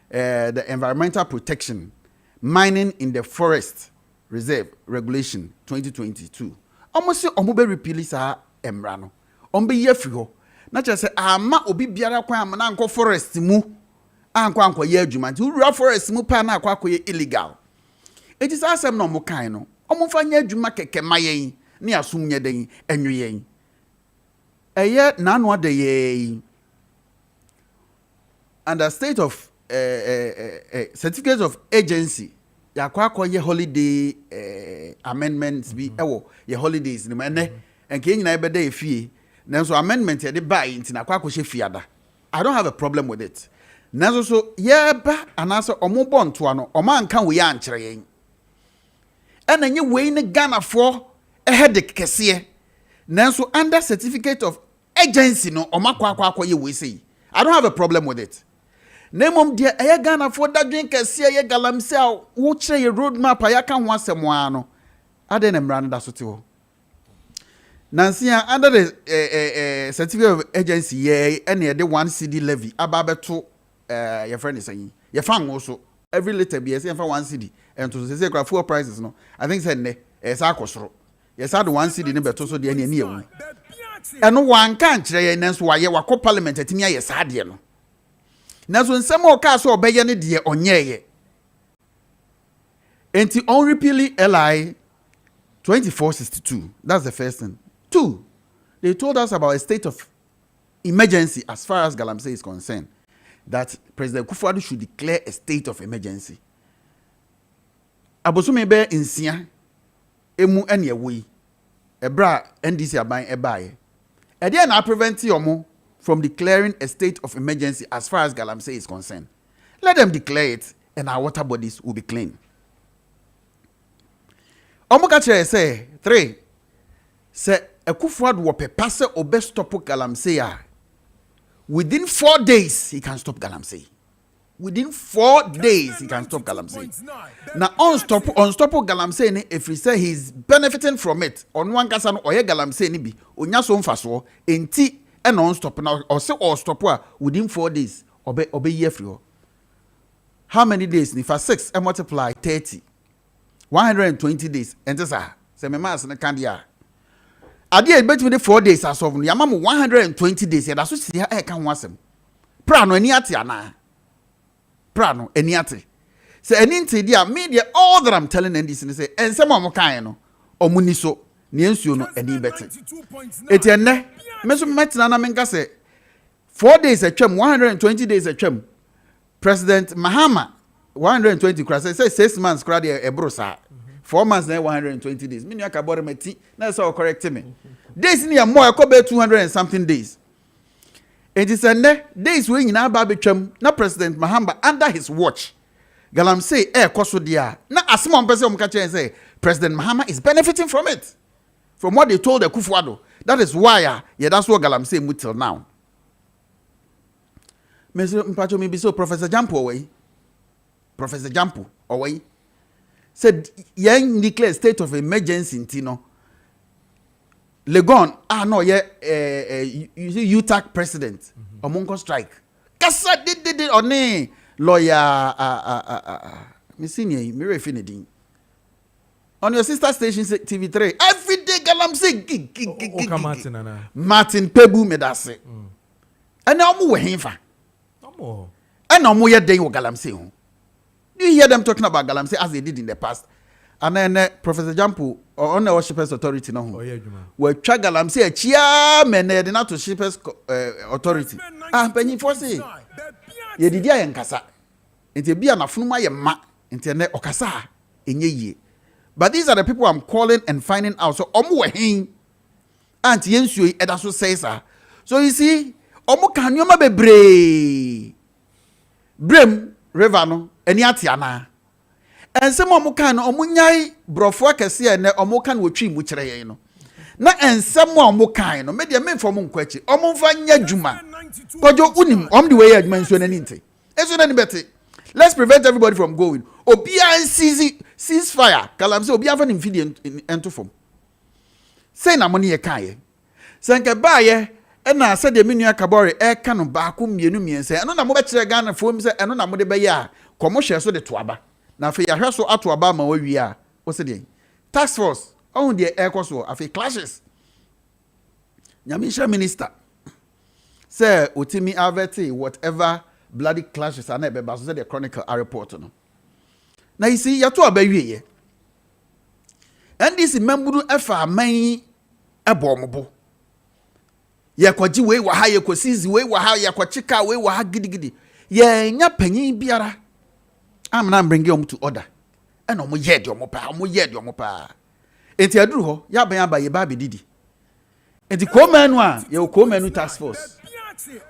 the environmental protection, mining in the forest reserve regulation 2022. Almost Ombe repeal is emrano. Ombe yefi ho na che se ama obi biara kwan am na anko forest mu anko ye adwuma nti ura forest mu pa na akwa ye illegal. It is asem no mo kan no omo fa nya adwuma keke mayen ne asum nya den enweyen eye nanu ade ye under state of certificate of agency yakwa ye holiday amendments bi ewo ye holidays ni ene enke nyina ebeda efie. Nanso amendment ye de buy nti na kwa kwahye fiada. I don't have a problem with it. Nanso so ye ba anase omobọ ntoa no oma anka we ya ankyere yen. Ena nye we ne Ghana for headache kese. Nanso under certificate of agency no oma kwa ye we say. I don't have a problem with it. Nemom dia eye Ghana for dadwen kese ye Galamsey a wo kire ye roadmap ayaka ho asemo no. Ade na mra no da so te ho. Nansia under the certificate of agency ye and the 1 CD levy ababeto your friend is saying your fan also every liter be say for 1 CD and to say fuel prices no I think say ne esa akosoro yes had 1 CD ne beto so de ne ne ewu eno wan kan kire ye nanso wa ye wako parliament atimi aye saade no nanso nsem o ka so obeye ne de onye ye enti on repeal LI 2462 that's the first thing. Two, they told us about a state of emergency as far as Galamsey is concerned. that President Kufuor should declare a state of emergency. Abosume be insia emu ene ewoyi. Ebra NDC aban ebaye. E dey na prevent yomo from declaring a state of emergency as far as Galamsey is concerned. Let them declare it and our water bodies will be clean. Omukache say 3 say Ekufuor wo pepa se obe stop Galamsey a within 4 days he can stop Galamsey. Within 4 days he can stop Galamsey. Now unstop Galamsey if he say he's benefiting from it on one kasa no oye Galamsey ni bi onya so mfaso enti e no stop now or say or stop within 4 days obe year free. How many days? If I 6 and multiply 30, 120 days. And this say my mass na candia. I did between the 4 days as of Yamamu 120 days. That's what see I can want them. Prano eniati ana. Prano eniati. Say enti dia media all that I'm telling and this and say and some more kind no omuniso niensuo no eni beti. Etienne meso metina na menka say 4 days a twam 120 days a twam. President Mahama 120 crash say 6 months crash e brosa 4 months na 120 days me nua ka bore mati na so correct me days ni more e ko be 200 and something days it is ene days we nyina ba betwam na President Mahama under his watch Galamsey koso dia na asemo mpese o mka chen say President Mahama is benefiting from it from what they told the Kufuor. That is why that's what Galamsey mu till now. Mpacho maybe so Professor Jampo away. Professor Jampo away. Said yang declare state of emergency in Tino. Legon no you see UTAC president Omonko strike. Kasa did on lawyer Missini Mire Finidin. On your sister station TV3 every day Galamsey Martin Pebu medase. And now mu wehinfa. And no more day with Galamsey. Do you hear them talking about Galamsey as they did in the past? And then Professor Jampo on the Shippers Authority no. We try Galamsey a chairman they not to Shippers Authority. Penny for say. Ye did ya nkasa. Enti bia na funuma ye ma internet okasa enye ye. But these are the people I'm calling and finding out. So omo we hin anti yensuo eda so say sir. So you see omo kan nyoma bebre brem river no eni atiana ensem omo kan no omo nyai brofo akese ene omo kan wotwi mu kire yen no na ensem omo kan no me de me fo mo nkwachi omo mfa nya djuma kojo unim om de we ya djuma nso na ni nte eso na ni bete. Let's prevent everybody from going. Obia ceasefire Galamsey obia fa ni mfidi ento fom say na mo ne ye kan ye senke ba ye na said the menu kabore no baako mienu miense eno na mo be kire Ghana fom se eno na mo de be ya commercial so de toaba na fe ya hwe so atoaba ma wawie a wo se de task force on the so afi clashes nyamisha minister say otimi averte whatever bloody clashes are na be ba so the chronicle a report no na you see ya to abawie ye and this memburu efa man ebomobo ye kwaji we wa ha ye kwasizi we wa ha ye kwachika we wa ha gidigidi ye nya panyin biara amna bring you to order and omo ye de omo pa enti aduru ho ya ban aba ye ba bedidi enti ko manu a ye ko manu task force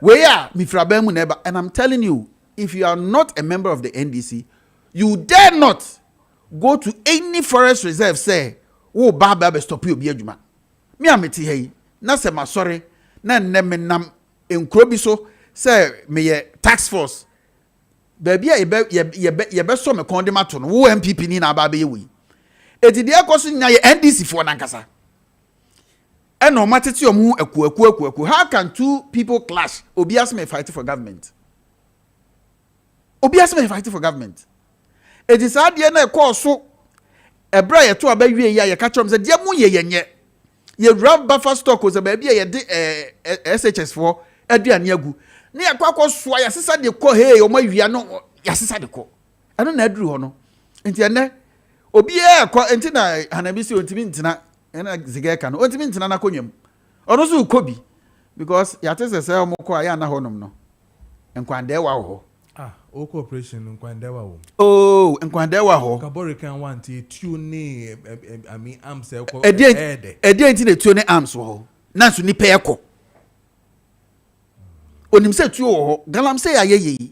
we ya mi fraba mu na eba. And I'm telling you, if you are not a member of the NDC, you dare not go to any forest reserve say wo ba stop you obi adwuma me ameti hey na se ma sorry na nam enkro bi so say me ye tax force baby ye be so me kondema to no wo MPP ni na ba be yi eti de akoso nya ye NDC for nankasa eno matete omu aku. How can two people clash? Obi as me fight for government. It is hard na e so ebra ye to abawie ya ye ka chom se de mu ye yenye ye rub buffer stock o se ba bia ye de SHS for aduane agu na ye kwakọ so ya sesa de ko hey o ma wia no ya sesa de ko eno na aduru ho no enti ene obi e ko enti na hanabi si ontimi ntina ena ziga ka no ontimi ntina na konwam ono so kobi because ya tese se o mo ko aya na honom no nkwandewa ho o cooperation nkwandewa wo oh nkwandewa ho kabori kan want tune I mean am say ko ede nti na tuo ne arms ho na so nipa yeko onim se tuo ho galam se ayeye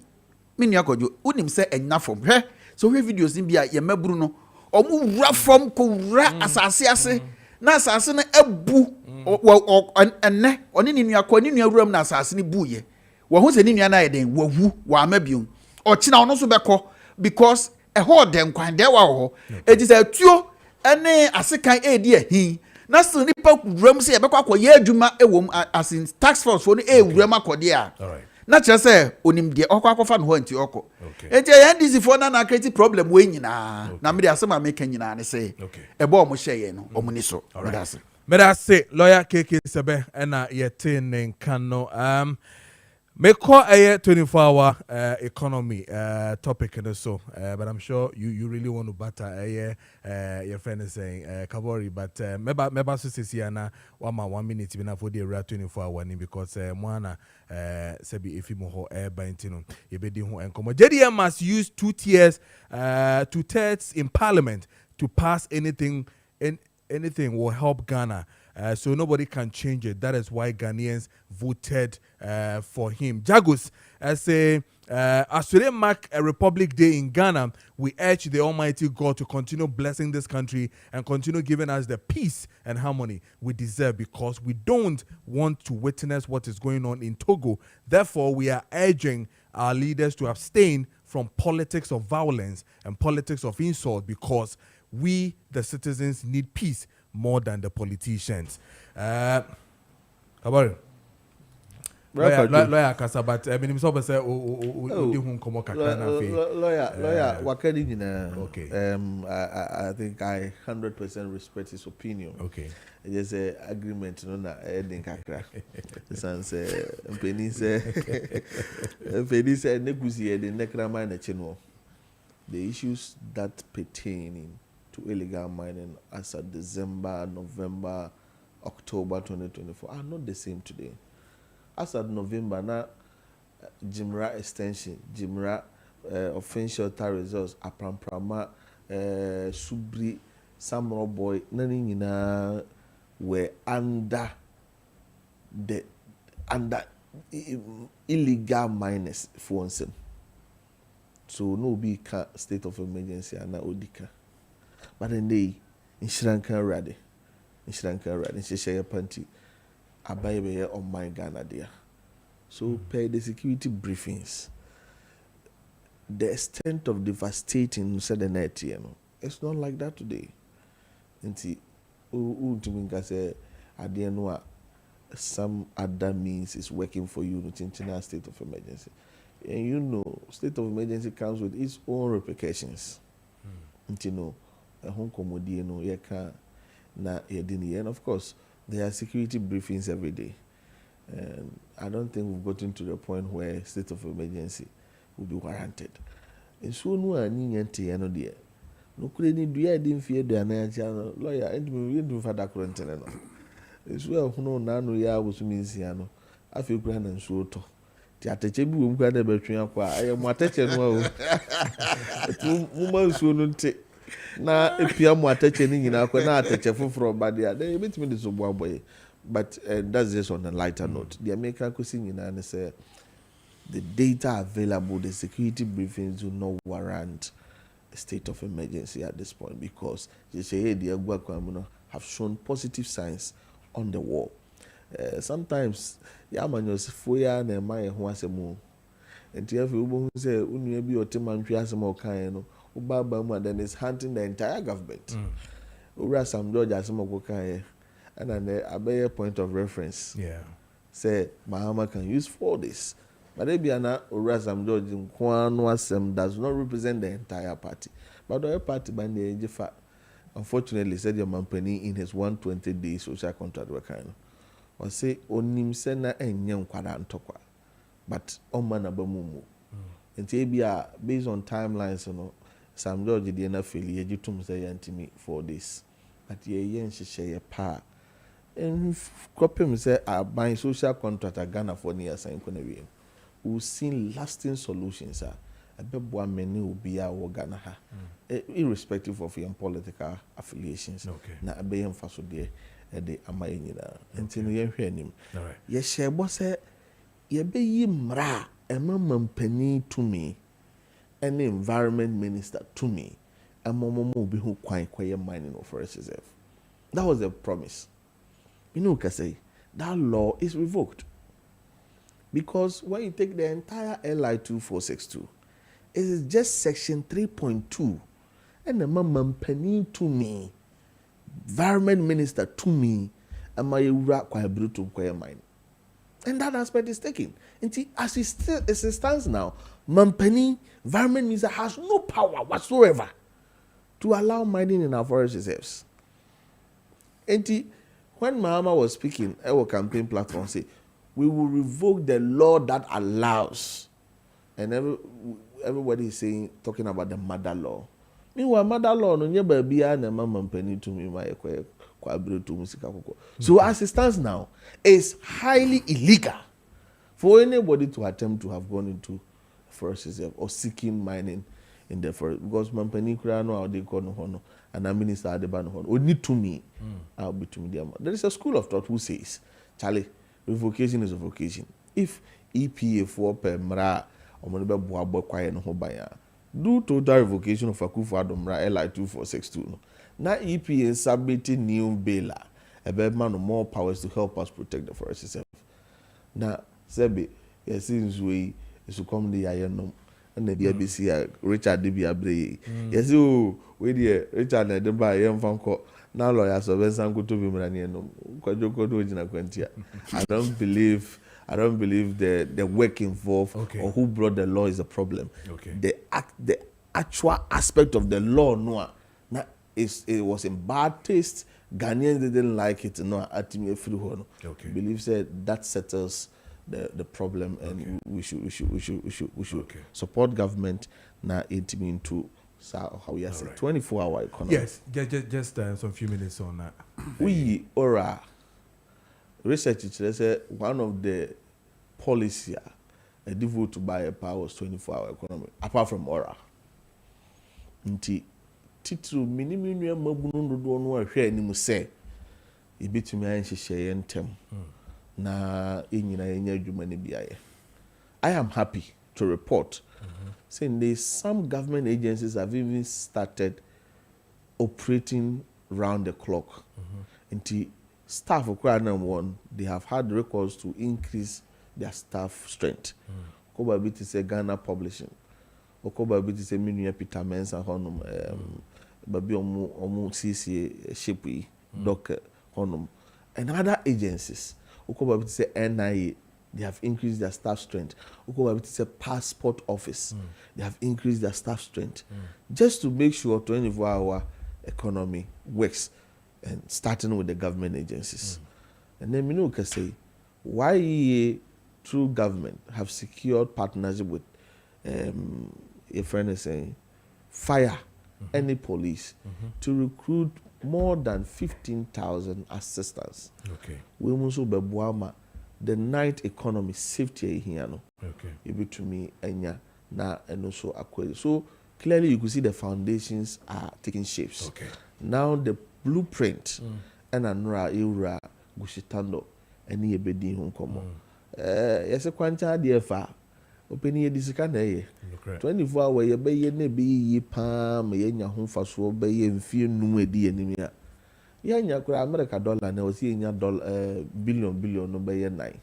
me nua Kojo onim se enya fom hwe so hwe videos ni bia ye maburu no omu wura fom ko wura asase ase na asase na abu enne oni ni nua ko ni nua wuram na asase ni buye wo ho se ni nua na yeden wahu wa amabium o china ono so beko because e ho den kwan de wa ho eti se tuo ene asekan edi ahin na so nipa wuram se ye beko akoye adwuma ewom as in tax force for ni wuram akode a na kire se onim de okwa akofa no ho anti oko eti ya ndisi for na create problem we nyina na me de asema me kan nyina ne se ebo o mo hye no o mo ni so Medase lawyer Kessben ena yete nenkano me call a 24-hour economy topic and so but I'm sure you really want to batter your friend is saying Kabori but meba so sisi na 1 minute bina for the 24-hour because mwana sebi efimo ho bantino yebedi ho enkomo JDM must use 2 tiers 2/3 in parliament to pass anything will help Ghana. So nobody can change it. That is why Ghanaians voted for him. Jagos, as we mark a Republic Day in Ghana, we urge the Almighty God to continue blessing this country and continue giving us the peace and harmony we deserve because we don't want to witness what is going on in Togo. Therefore, we are urging our leaders to abstain from politics of violence and politics of insult because we, the citizens, need peace more than the politicians. Kabari. Lawyer Kasabat. I mean, I'm sorry, say, lawyer, wakadi nyina. Okay. I think I 100% respect his opinion. Okay. There's an agreement, no na ending kakra. Sans Penny say, negotiate the nekrama na chino. The issues that pertain to illegal mining as of December, November, October 2024 are not the same today. As of November, now Jimra extension, Jimra offensive results, Apramprama, Subri, Samurai Boy, none were under illegal miners for once. So no be state of emergency and na odika. But then they in Sri Lanka ready. In Sri Lanka ready. In Sheshaya Panti. Abaye on my Ghana there. So per the security briefings, the extent of devastating southern ATM, it's not like that today. Nti Utuminka say Adianwa some other means is working for you in state of emergency. And you know, state of emergency comes with its own repercussions. You know, a home commodity, no, you can na yedini. And of course, there are security briefings every day. And I don't think we've gotten to the point where state of emergency will be warranted. And so no aniente ano dear. No could any do I didn't fear the anaya lawyer and we do for that current. It's well no nano ya was means yano. I feel grand and so to. Ateche bi wo mkwa da betwe akwa ayem ateche no o mu so no nte na epia mu ateche ni nyina akwa na ateche foforo ba dia dey betimi de so bo aboy but that's just on a lighter note the American kwesi nyina ne say the data available, the security briefings do not warrant a state of emergency at this point because they say the Agua have shown positive signs on the wall. Sometimes yamanyos foya na emaye ho asemu enti afi ubo say unua bi otemantwe asemu okan no ubaba mu then is hunting the entire government. Ura Sam George asemu okan and an a point of reference. Yeah. Say Mahama can use 4 days. But maybe Ura Sam George in Kwano Asem does not represent the entire party. But the party by the unfortunately said your company in his 120-day social contract working. Or say onim sena enyem kwada ntokwa but omana bamumu enti bia based on timelines no Sam George dey na feli ejitum say yantimi 4 days but ye yen hyehyɛ pa en kopem say aban social contract Ghana for near sign kona wi we've seen lasting solutions. Ebeboa many will be our Ghana, irrespective of your political affiliations. Na ebe emfaso de ama enyina. Enti no ye hwe anim. Ye shebo se ye be yi mra ema mampani to me. Any environment minister to me. Amomomo be who kwan kwaye mining of forest reserve. That was a promise. You know, say that law is revoked. Because when you take the entire LI 2462, it is just section 3.2. And the man penny to me, environment minister to me, and my rat quite brutal quite mine. And that aspect is taken. And as it stands now, Mampeni, environment minister has no power whatsoever to allow mining in our forest reserves. And when Mahama was speaking, our campaign platform said, we will revoke the law that allows. And everybody is saying, talking about the mother law. Meanwhile, mother law, no baby and mama penny to me, my so as it stands now, it's highly illegal for anybody to attempt to have gone into forest reserve or seeking mining in the forest, because Mampeni Kurano or they call no and a minister at the ban only to me. I'll be to me. There is a school of thought who says, Charlie, revocation is a vocation. If EPA for per mra or moneba boabo quiet no hobaya, do total revocation of Akufo-Addo mra LI 2462. Now EPA submitting new bailer, a man of more powers to help us protect the forest itself. Now, Sebi, since we come the Ayenom and the BBC Richard Dibiabre. Yes, you with the Richard and the buy young fanco. Now lawyers of Sanko to be Maraniano. I don't believe the work involved or who brought the law is a problem. The actual aspect of the law it was in bad taste. Ghanaians didn't like it. No, believe said that settles the problem, and we should support government now. It mean to how we say 24-hour economy. Yes, just some few minutes on that. We research it. Say one of the policy a devote to buy a power was 24-hour economy. Apart from Ora, titru minimum mabunu do no ahwe anim say ibetumi anhyehyɛ yentem na enyina enya adwuma ne biaye. I am happy to report saying some government agencies have even started operating round the clock. Until staff of one, they have had records to increase their staff strength. Koba bit is a Ghana publishing. Okoba bit is a Minuya Peter Mensa Honum, Babi Omu CCA Shipi, Docker Honum, and other agencies. Okoba bit is a NIA. They have increased their staff strength. Okoba bit is a passport office. They have increased their staff strength. Just to make sure 24-hour economy works, and starting with the government agencies. And then we can say, why through government have secured partnership with a friend is saying fire any police to recruit more than 15,000 assistants. We must be buama the night economy safety here no. Able to me enya na and also acquire. So clearly you could see the foundations are taking shapes. Now the blueprint and anura eura gushitando any ebedi hun komo. Yes, a quanta defa. Open ye disika na ye 24 hour ye be ye na be yi pam ye nya ho faso be ye mfie num edi anim ya ye nya kura America dollar na o si nya dollar billion no be ye 9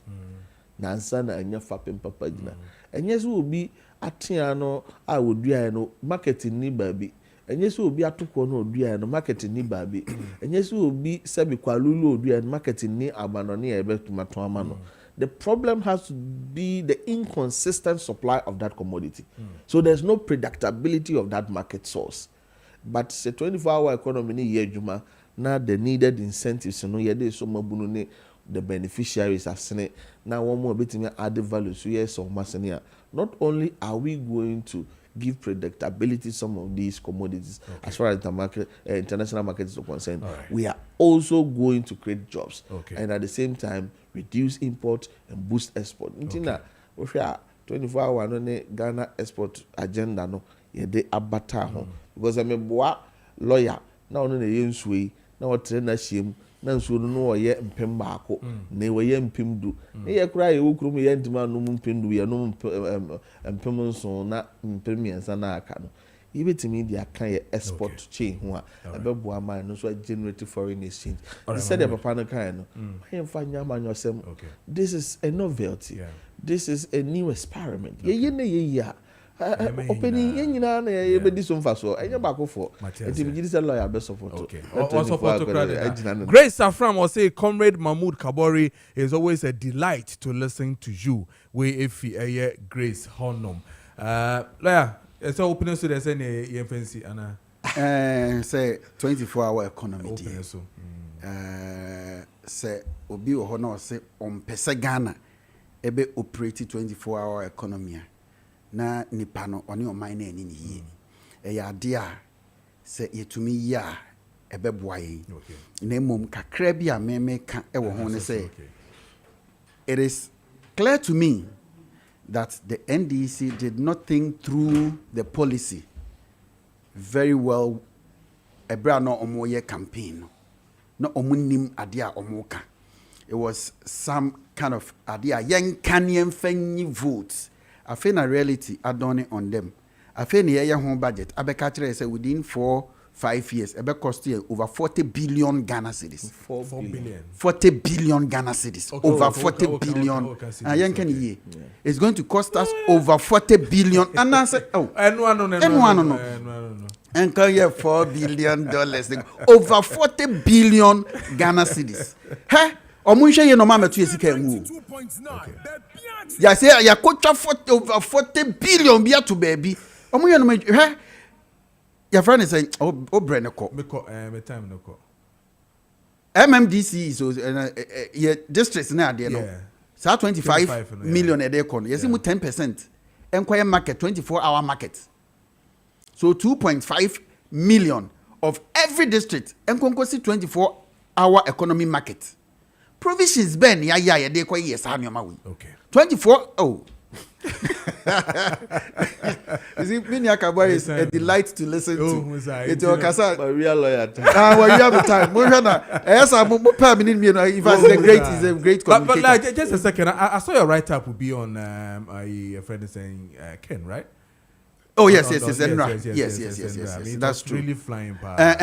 na ansa na anya fapem papa gina enye so obi atea no a odua no market ni baabi enye so obi atoko no odua no market ni baabi enye so obi sabi kwalulu odua no market ni abanone e be tomato amano. The problem has to be the inconsistent supply of that commodity. So there's no predictability of that market source. But the 24-hour economy ni yejuma now the needed incentives no yede so mabunu ne the beneficiaries are seen now one more bit added value so yes or masania. Not only are we going to give predictability some of these commodities as far as the market international markets are concerned, we are also going to create jobs and at the same time reduce import and boost export. 24 hour no ne Ghana export agenda no ye de abata ho because me boa lawyer na ono na ye nsuo na o tre na hiem na nsuo no ye mpem baako na we ye mpem du ne ye kura ye wokrum ye ntima no mpem du ye no mpem nso na mpem yensa na aka no yebetimi dia kan ye export chain ho a abeboa man no so generate foreign exchange they said the papa no kan no my fa nyama nyosem this is a novelty this is a new experiment ye na ye ya opening nyina na ye be di so mfa so enye bakofo enti bi say lawyer be support Grace Safram will say Comrade Mahmoud Kabori is always a delight to listen to you we if Grace Honum lawyer it's opening so there's any fancy ana say 24-hour economy so say obi wo na say on pese Ghana ebe operate 24-hour economy na nipa no oni o man na ani ni yie ya ade a say yetumi ya ebe boa yin na mom kakra bi a meme ka e wo ho ne say it is clear to me that the NDC did not think through the policy very well. Ebra no omoye campaign no omunim ade a omoka. It was some kind of idea young canyon fanny votes. I feel a reality adone on them. I feel near home budget. Abeka say within 4-5 years, ebe cost you over 40 billion Ghana cedis. 4 billion. 40 billion Ghana cedis. Over 40 billion. It's going to cost us over 40 billion. And I say, oh, no. And can you $4 billion? Over 40 billion Ghana cedis. Hey, omunshe ye no mama tu esika emu. Ya say ya kocha over 40 billion bia to baby. Omunye no he your friend is saying oh breneko me time no ko MMDC so your districts na there no sa 25 million a day kon yes mu 10% enquire market 24-hour market so 2.5 million of every district enkonko see 24-hour economy market provisions ben ya dey ko yes anoma we okay 24 oh you see, Kabari is a delight to listen to. It's your casa. Maria lawyer. Well, you have the time. Yes, I'm a great communicator. But like, just a second, I saw your write-up will be on a friend is saying Ken, right? Oh yes. That's true. Really flying past.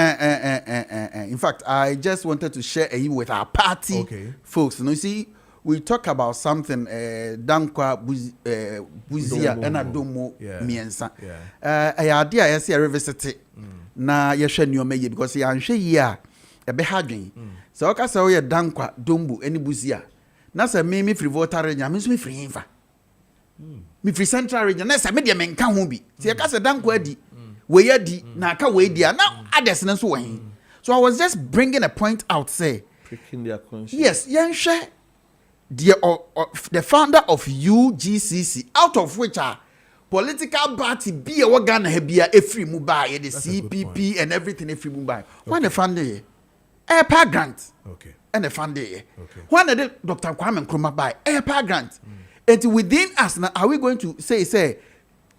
In fact, I just wanted to share with our party folks. You see. We talk about something Dankwah Buzia and Adomo Miensa. I idea I see a revisit na yehwe nyoma because ya nhwe yi a ebe hadwen. So ka say we Dankwah Dombu eni Buzia. Na say me free voter region, me so me free hinfa. Me free central region, na say me de menka ho bi. So ka say Dankwah adi, we yadi na ka we dia na others na so wo hin. So I was just bringing a point out say pricking their conscience. Yes, yenhwe the founder of UGCC, out of which are political party be a Ghana hebia every mubai, the CPP and everything every mubai. When the founder a per grant, and the founder when the Dr. Kwame Nkrumah buy a per grant, and within us now are we going to say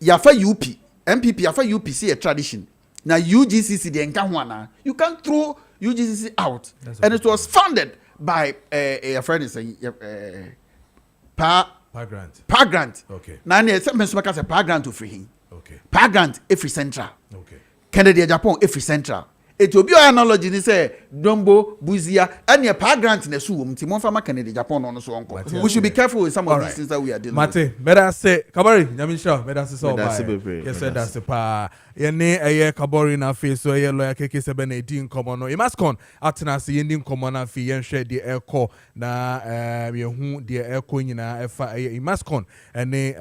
yafa UP MPP yafa UPC a tradition now UGCC the enkawana you can't throw UGCC out. That's and it was funded by a friend is saying per grant. Okay. Now some people say per grant to free him. Okay. Per grant every central. Okay. Canada Japan every central. It will be an analogy ni say Dombo Buzia and your per grant in the su Timon Farmer Canada Japan on so uncle. We should be careful with some of these things that we are dealing with. Mate, better say Kabari, Nyamisha, better say so. Yes, that's the pa. Yene aye Kabori na fe so ye lawyer Kessben edin komo no. Imaskon atena se yendin komo na fe yen hwe de ekọ na ye hu de ekọ nyina efa Imaskon ene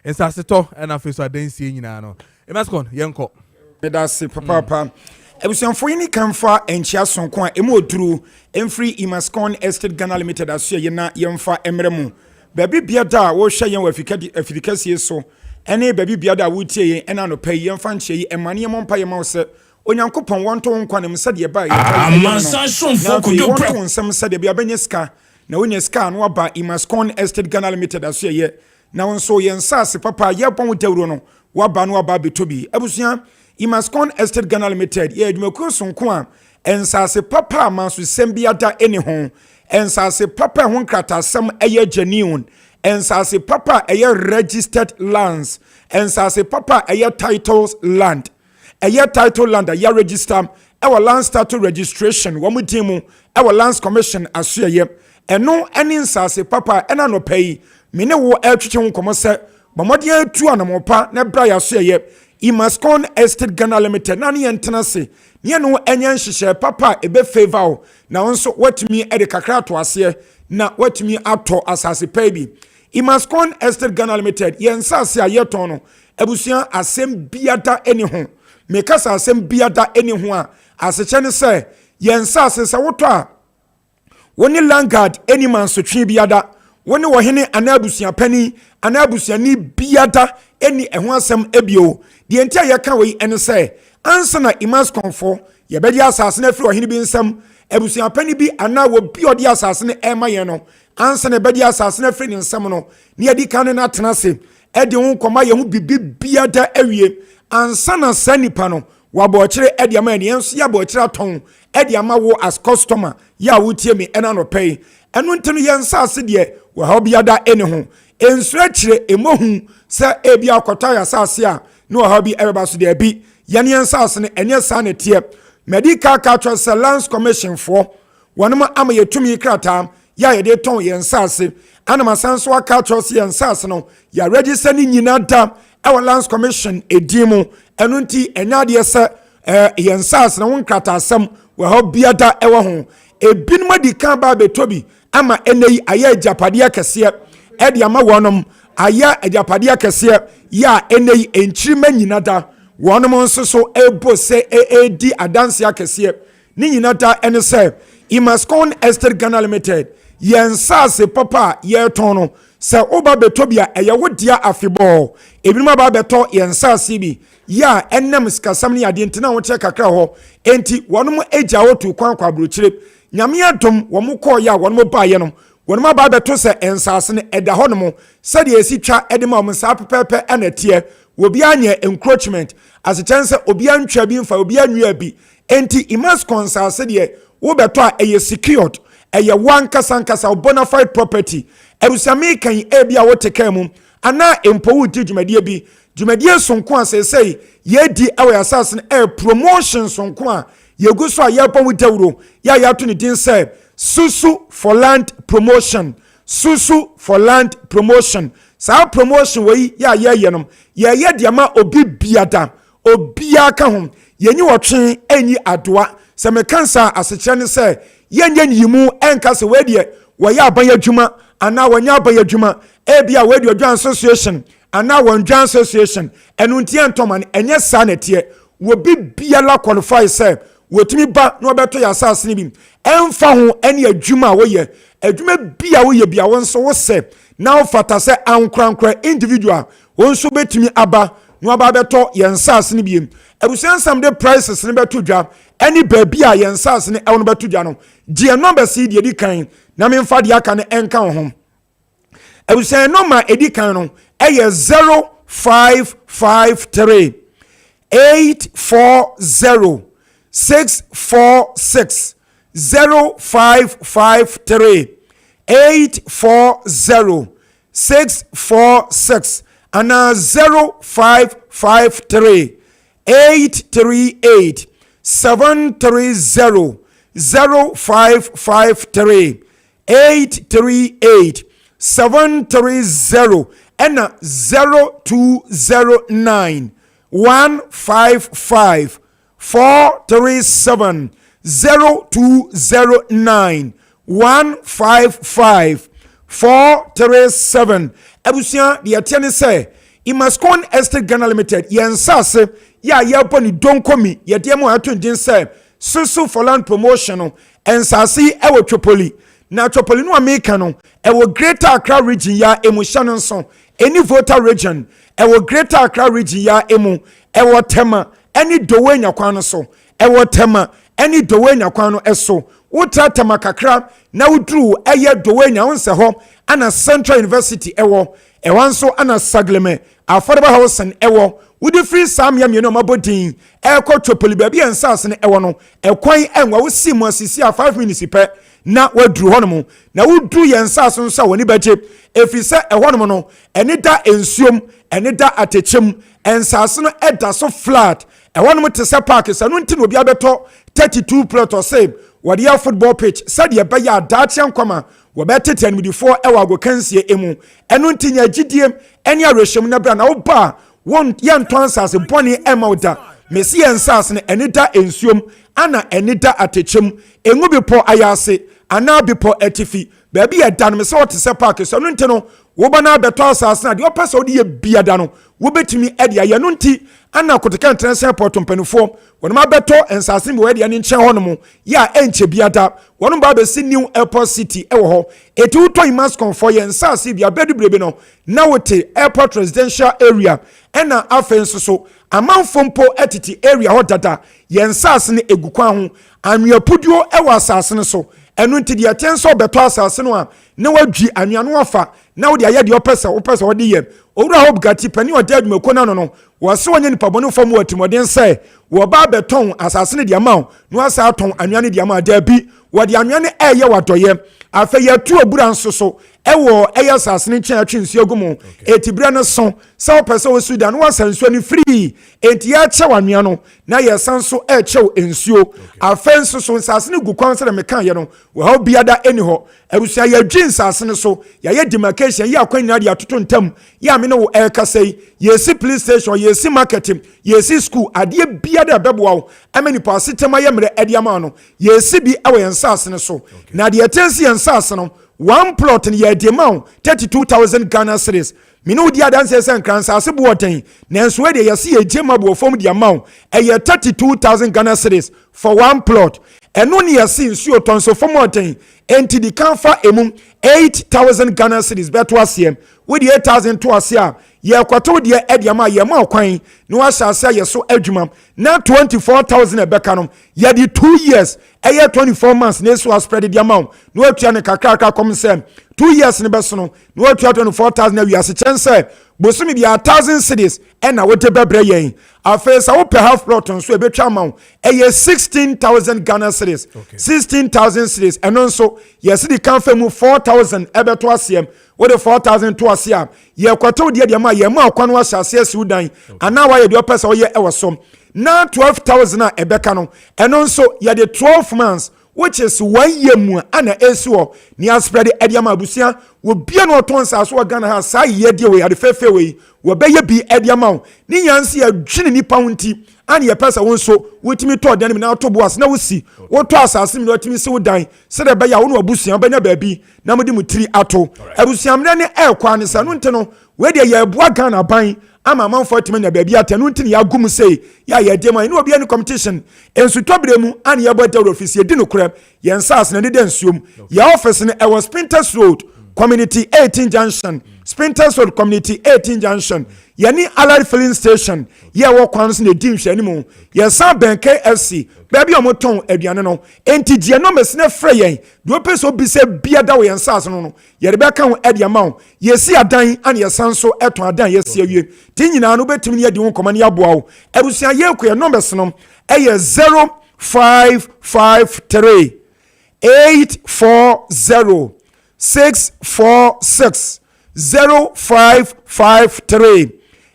ensaseto na fe so adansie nyina no. Imaskon yenko. Bedase papa. Ebusianfo yini kanfa enchia sonko a emu oduru emfree Imascon Estate Ghana Limited aso ye na yemfa emremu baby biada wo hwe yen afidikasie so ene baby biada wo tie yen ena no pay yemfa nche yi emane mompa yema wo se onyankopon wonto nkwa ne msa de ba ye amansa sonfo Kojo Preko nsem se de bia benye ska na wonya ska no aba Imascon Estate Ghana Limited aso ye na nso yen sase papa ye pon dawro no waba no waba betobi abusua Imascon Estate Ghana Limited ye adwumakuo sonko a ensase papa manso sembiada eni ho ensase papa ho nkratasem eye genuine ensase papa eye registered lands ensase papa eye titles land eye title land eye register our land status registration womutimu our lands commission asuye eno eni ensase papa ena no pay mene wo etwetwe ho komose bamode atu anamopa na bra yasuye Imascon Estate Ghana Limited na ne yentenase ne no enya nhihye papa ebe favor na wonso watumi ede kakra to ase na watumi ato asase pay Imascon Estate Ghana Limited yensase a yeton no abusua asem biada eni ho mekasa asem biada eni ho a aseche ne se yensase se woto a woni landguard eni manso twi biada woni wo hene anabusua pani anabusua ni biada eni eho asem ebio de entia yeka we ene se ansa na Imascon fo ye bedi asase na firi ohene bi nsam abusua pani bi ana wo bi odi asase ne ema ye no ansa na bedi asase na firi nsam no ne adi kan na tena se edi ho koma ye ho bibi biada awie ansa na sanipa no wabo kire edi ama ne enso ya bo kire aton edi ama wo as customer ya wotie me ena no pay enu ntino ye nsase de wo ha biada ene ho ensura kire emohu se ebi akota ya asase a no ha bi everybody so de bi yane ensase ne enye sa ne tie medical culture lands commission for wanema ama yetumi krata ya ye de ton yensase anama sanso culture yensase no ya register ni nyina da our lands commission edimu enu nti enya de se yensase na won krata asem we ha biada ewo ho ebinuma di kan ba betobi ama enei aye japade akese edi ama wonom aya ejapade akese ya enei enchirima nyina da wonom nso so ebo se di adanse akese ni nyina da ene se Imascon Estate Ghana Limited yensase papa ye tono se oba betobia eye wodia afebo ebinuma ba beto yensase bi ya ennem skasam ne ade ntina wo che kakra ho enti wonom eja wotu kwankwa bruchire nyame adom wo mo ko ya wonom ba ye no wonom ba beto se ensase ne eda honom se de esi twa edema om sa pepepe enetie obi anye encroachment as a chance obi antwa bi mfa obi anwua bi enti Imascon sase de wo beto a eye secured eye one kasankasa bona fide property erusame kan ebia wo teka mu ana empo wo di dwumadie bi dwumadie sonko asesei ye di ewe asase no promotion sonko a ye gu so a ye pon wudawro ya to ne din say susu for land promotion susu for land promotion sa promotion we ya ye nom ye de ma obi biada obi aka ho ye nyi wotwe enyi adoa se me kansa aseche ne say yenye nyimu enka se we de wo ya ban adwuma ana wonya ban adwuma ebia we de adwan association ana wondwan association enu ntie ntoman enye sa na tie wo bi biala qualify say wotumi ba no beto ya asase ni bi emfa ho ene adwuma wo ye adwuma bia wo ye bia won so wo se na fata se ankrankra individual won so betumi aba no aba beto ye nsase ni bi ebusansam de prices ni beto dwa ene baabi a ye nsase ni ewo no beto dwa no die number si de kan na me mfa de aka ne enka ho ebusan number edi kan no eye 0553 840 646 0553 840 646 and 0553 838 730 0553 838 730 and 0209 155 437 0209 155 437 abusia de yatene say Imascon Estate Ghana Limited yensase ya yeponi donkomi yedemo atundin say susu for land promotion ensase ewo twopoli na twopoli no ameka no ewo Greater Accra region ya emuhya no nso any voter region ewo Greater Accra region ya emu ewo tema any dowenya kwan no so ewo tema any dowenya kwan no eso wotrata makakra na wodru eye dowenya wonse ho ana Central University ewo nso ana Sagleme affordable housing ewo wudi free samya me no mabodin ekọ tropoli baabi ensase ne ewo no ekwan enwa wo si mu asisi a 5 minutes pe na wadru honom na wodru yensase nso woni beje efise ehonom no ene da ensuom ene da atechem ensase no eda so flat ehonom te se park se no ntino obi abeto 32 plot or same wadia football pitch said ye be ya dachian kwama wobetete anmidifo ewa agokansie emu eno ntinya gidiem ene arehwem na bra na wo ba won yentonsase boni emauda mesi ensase ne ene da ensuom ana ene da atechem engu bipo ayase ana bipo etifi baabi ye dan me se wote se park so no ntino wo ba na beto asase na de opese odi ye biada no wo betimi ede aye no nti ana koteka international port mpanifo wonma beto ensase mi wede ne nchen hono ya enche biada wono ba be si new airport city ewo ho eti uto imas konfo ye ensase bia bedubrebe no na wote airport residential area ena afenso so amanfo mpo etiti area ho dada ye ensase ne egukwa ho anweapuduo ewo asase ne so enu nti de atenso beto asase no a na wadwi anwano afa na wo de aye de opese wo de yem owura ho bugati pani o de adwumako na no wose wonye nipa bonu fam watimoden se wo ba beton asase ne de amaw no asa aton anwane de amaw da bi wo de anwane eye wadoye afa ya tu obura nso so ewo eye asase ne chen atwe nsu agumu etibra ne so se wo pese wo sudan wo sansuo ne free enti ya che wanwa no na ye sanso e chew ensuo afa nso so asase ne gukwan se de mekan ye no wo ha biada eni ho erusia ya dwin asase ne so ya ye demarcation ya akwan na de atoto ntam ya me ne wo ekasei yesi police station yesi marketing yesi school ade biada beboawo amani pa sistema ye mre ediama no yesi bi awo yensase ne so na de atensi yensase no one plot in ye demand 32,000 Ghana cedis. Minu dia danse sen kransa asebu oten. Nenso we de yesi ye jema bo fom di amount. Eye 32,000 Ghana cedis for one plot. Eno ni yesi nsuo tonso fom oten. Enti di kanfa emum 8,000 Ghana cedis beto asiem. We di 8,000 to asia. Ye kwato de ediama ye ma kwan. No asase ye so adwuma. Na 24,000 ebeka no. Ye di 2 years. Eye 24 months na so spread the amount. No atua ne kakaka kom sem. 2 years ne beso no. No atua 24,000 na wi ase chense. Bosumi bi 1,000 cedis e na wote bebre yen. Afesa wo per half plot on so e betwa amount. Eye 16,000 Ghana cedis. 16,000 cedis. Eno nso ye se di kanfa mu 4,000 ebeto asiem. Wo de 4,000 to asia. Ye kwato de ma ye ma akwa no asase asiudan. Ana wa ye de opesa wo ye ewosom. Na 12,000 a ebeka no. Eno nso ye de 12 months which is 1 year mu ana esuo ni aspread ediama abusia wo bia no ton sa so Ghana ha sa ye de we ade fefe we wo be ye bi ediama ni yansi adwene ni pounti ana ye pesa won so wotimi to dan mi na to boas na wosi wo to asase mi na wotimi se wo dan se de be ya wo no abusia be na baabi na modi mutiri ato abusia mne ne ekwa ne sa no nteno we de ye boa Ghana ban ama manfo timi na baabi atenu ntini ya gum sei ya ye de man no obi any competition ensu tobre mu an ye bota office ye di no krem ye nsas na de nsuom ya office ne e was Sprinters Road Community 18 Junction Sprinters Road Community 18 Junction ye ni Allied Filling Station ye wo kwans na di nhwani mu ye san ben KFC baabi o moton aduane no enti die no mesne frɛ yen do peso bi se biada wo ye nsas no no ye de bɛka ho ediama ye si adan an ye san so eton adan ye si awie ti nyina no betimi ye di ho komane aboa wo abusia ye ko ye numbers no eye 0553 840 646 0553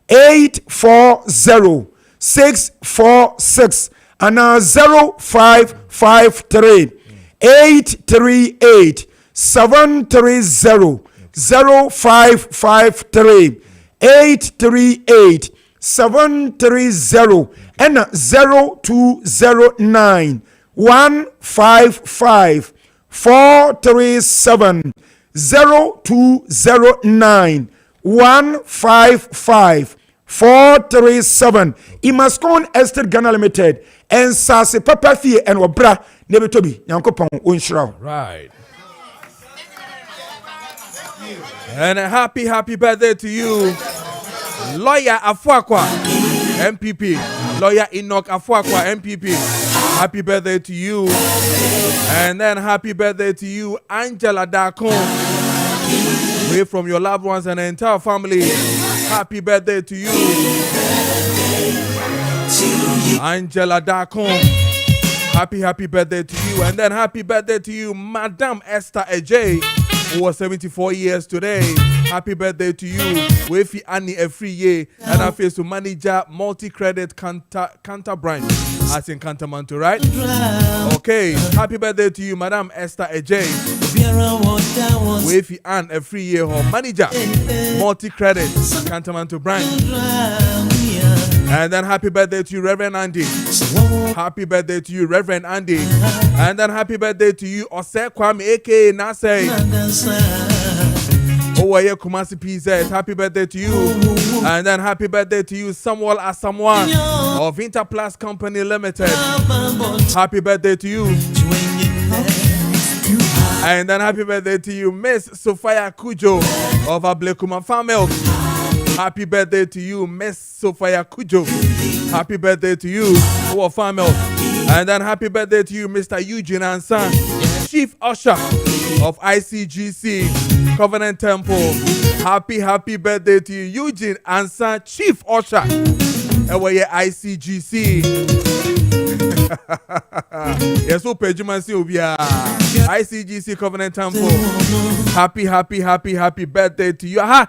840 646 and 0553 838 730 0553 838 730 and 0209 155 437 0209 155 437 Imascon Estate Ghana Limited and Sase Papa Fie and Wabra Nebetobi Yankopon Unshraw. Right. And a happy birthday to you, Lawyer Afuakwa, MPP. Lawyer Enoch Afuakwa, MPP. Happy birthday to you. And then happy birthday to you, Angela Dakon. Away from your loved ones and the entire family. Happy birthday to you. Angela Dakon. Happy birthday to you. And then happy birthday to you, Madam Esther Ejay, who was 74 years today. Happy birthday to you. Wefi Annie every year. And I face to manager multi-credit Kanta branch. As in Kantamanto, right? Okay. Happy birthday to you, Madam Esther Ejay. Wefi Ann every year. Her manager multi-credit Kantamanto branch. And then happy birthday to you, Reverend Andy. Happy birthday to you, Reverend Andy. And then happy birthday to you, Ose Kwame, aka Nase. Owaye Kumasi PZ. Happy birthday to you. And then happy birthday to you, Samuel Asamoah of Interplus Company Limited. Happy birthday to you. And then happy birthday to you, Miss Sophia Kujo of Ablekuma Farm Milk. Happy birthday to you, Miss Sophia Kujo. Happy birthday to you, our family. And then happy birthday to you, Mr. Eugene Ansan, Chief Usher of ICGC Covenant Temple. Happy birthday to you, Eugene Ansan, Chief Usher. Ewe ICGC. Yes, so Pejumansi Obia. ICGC Covenant Temple. Happy birthday to you. Aha,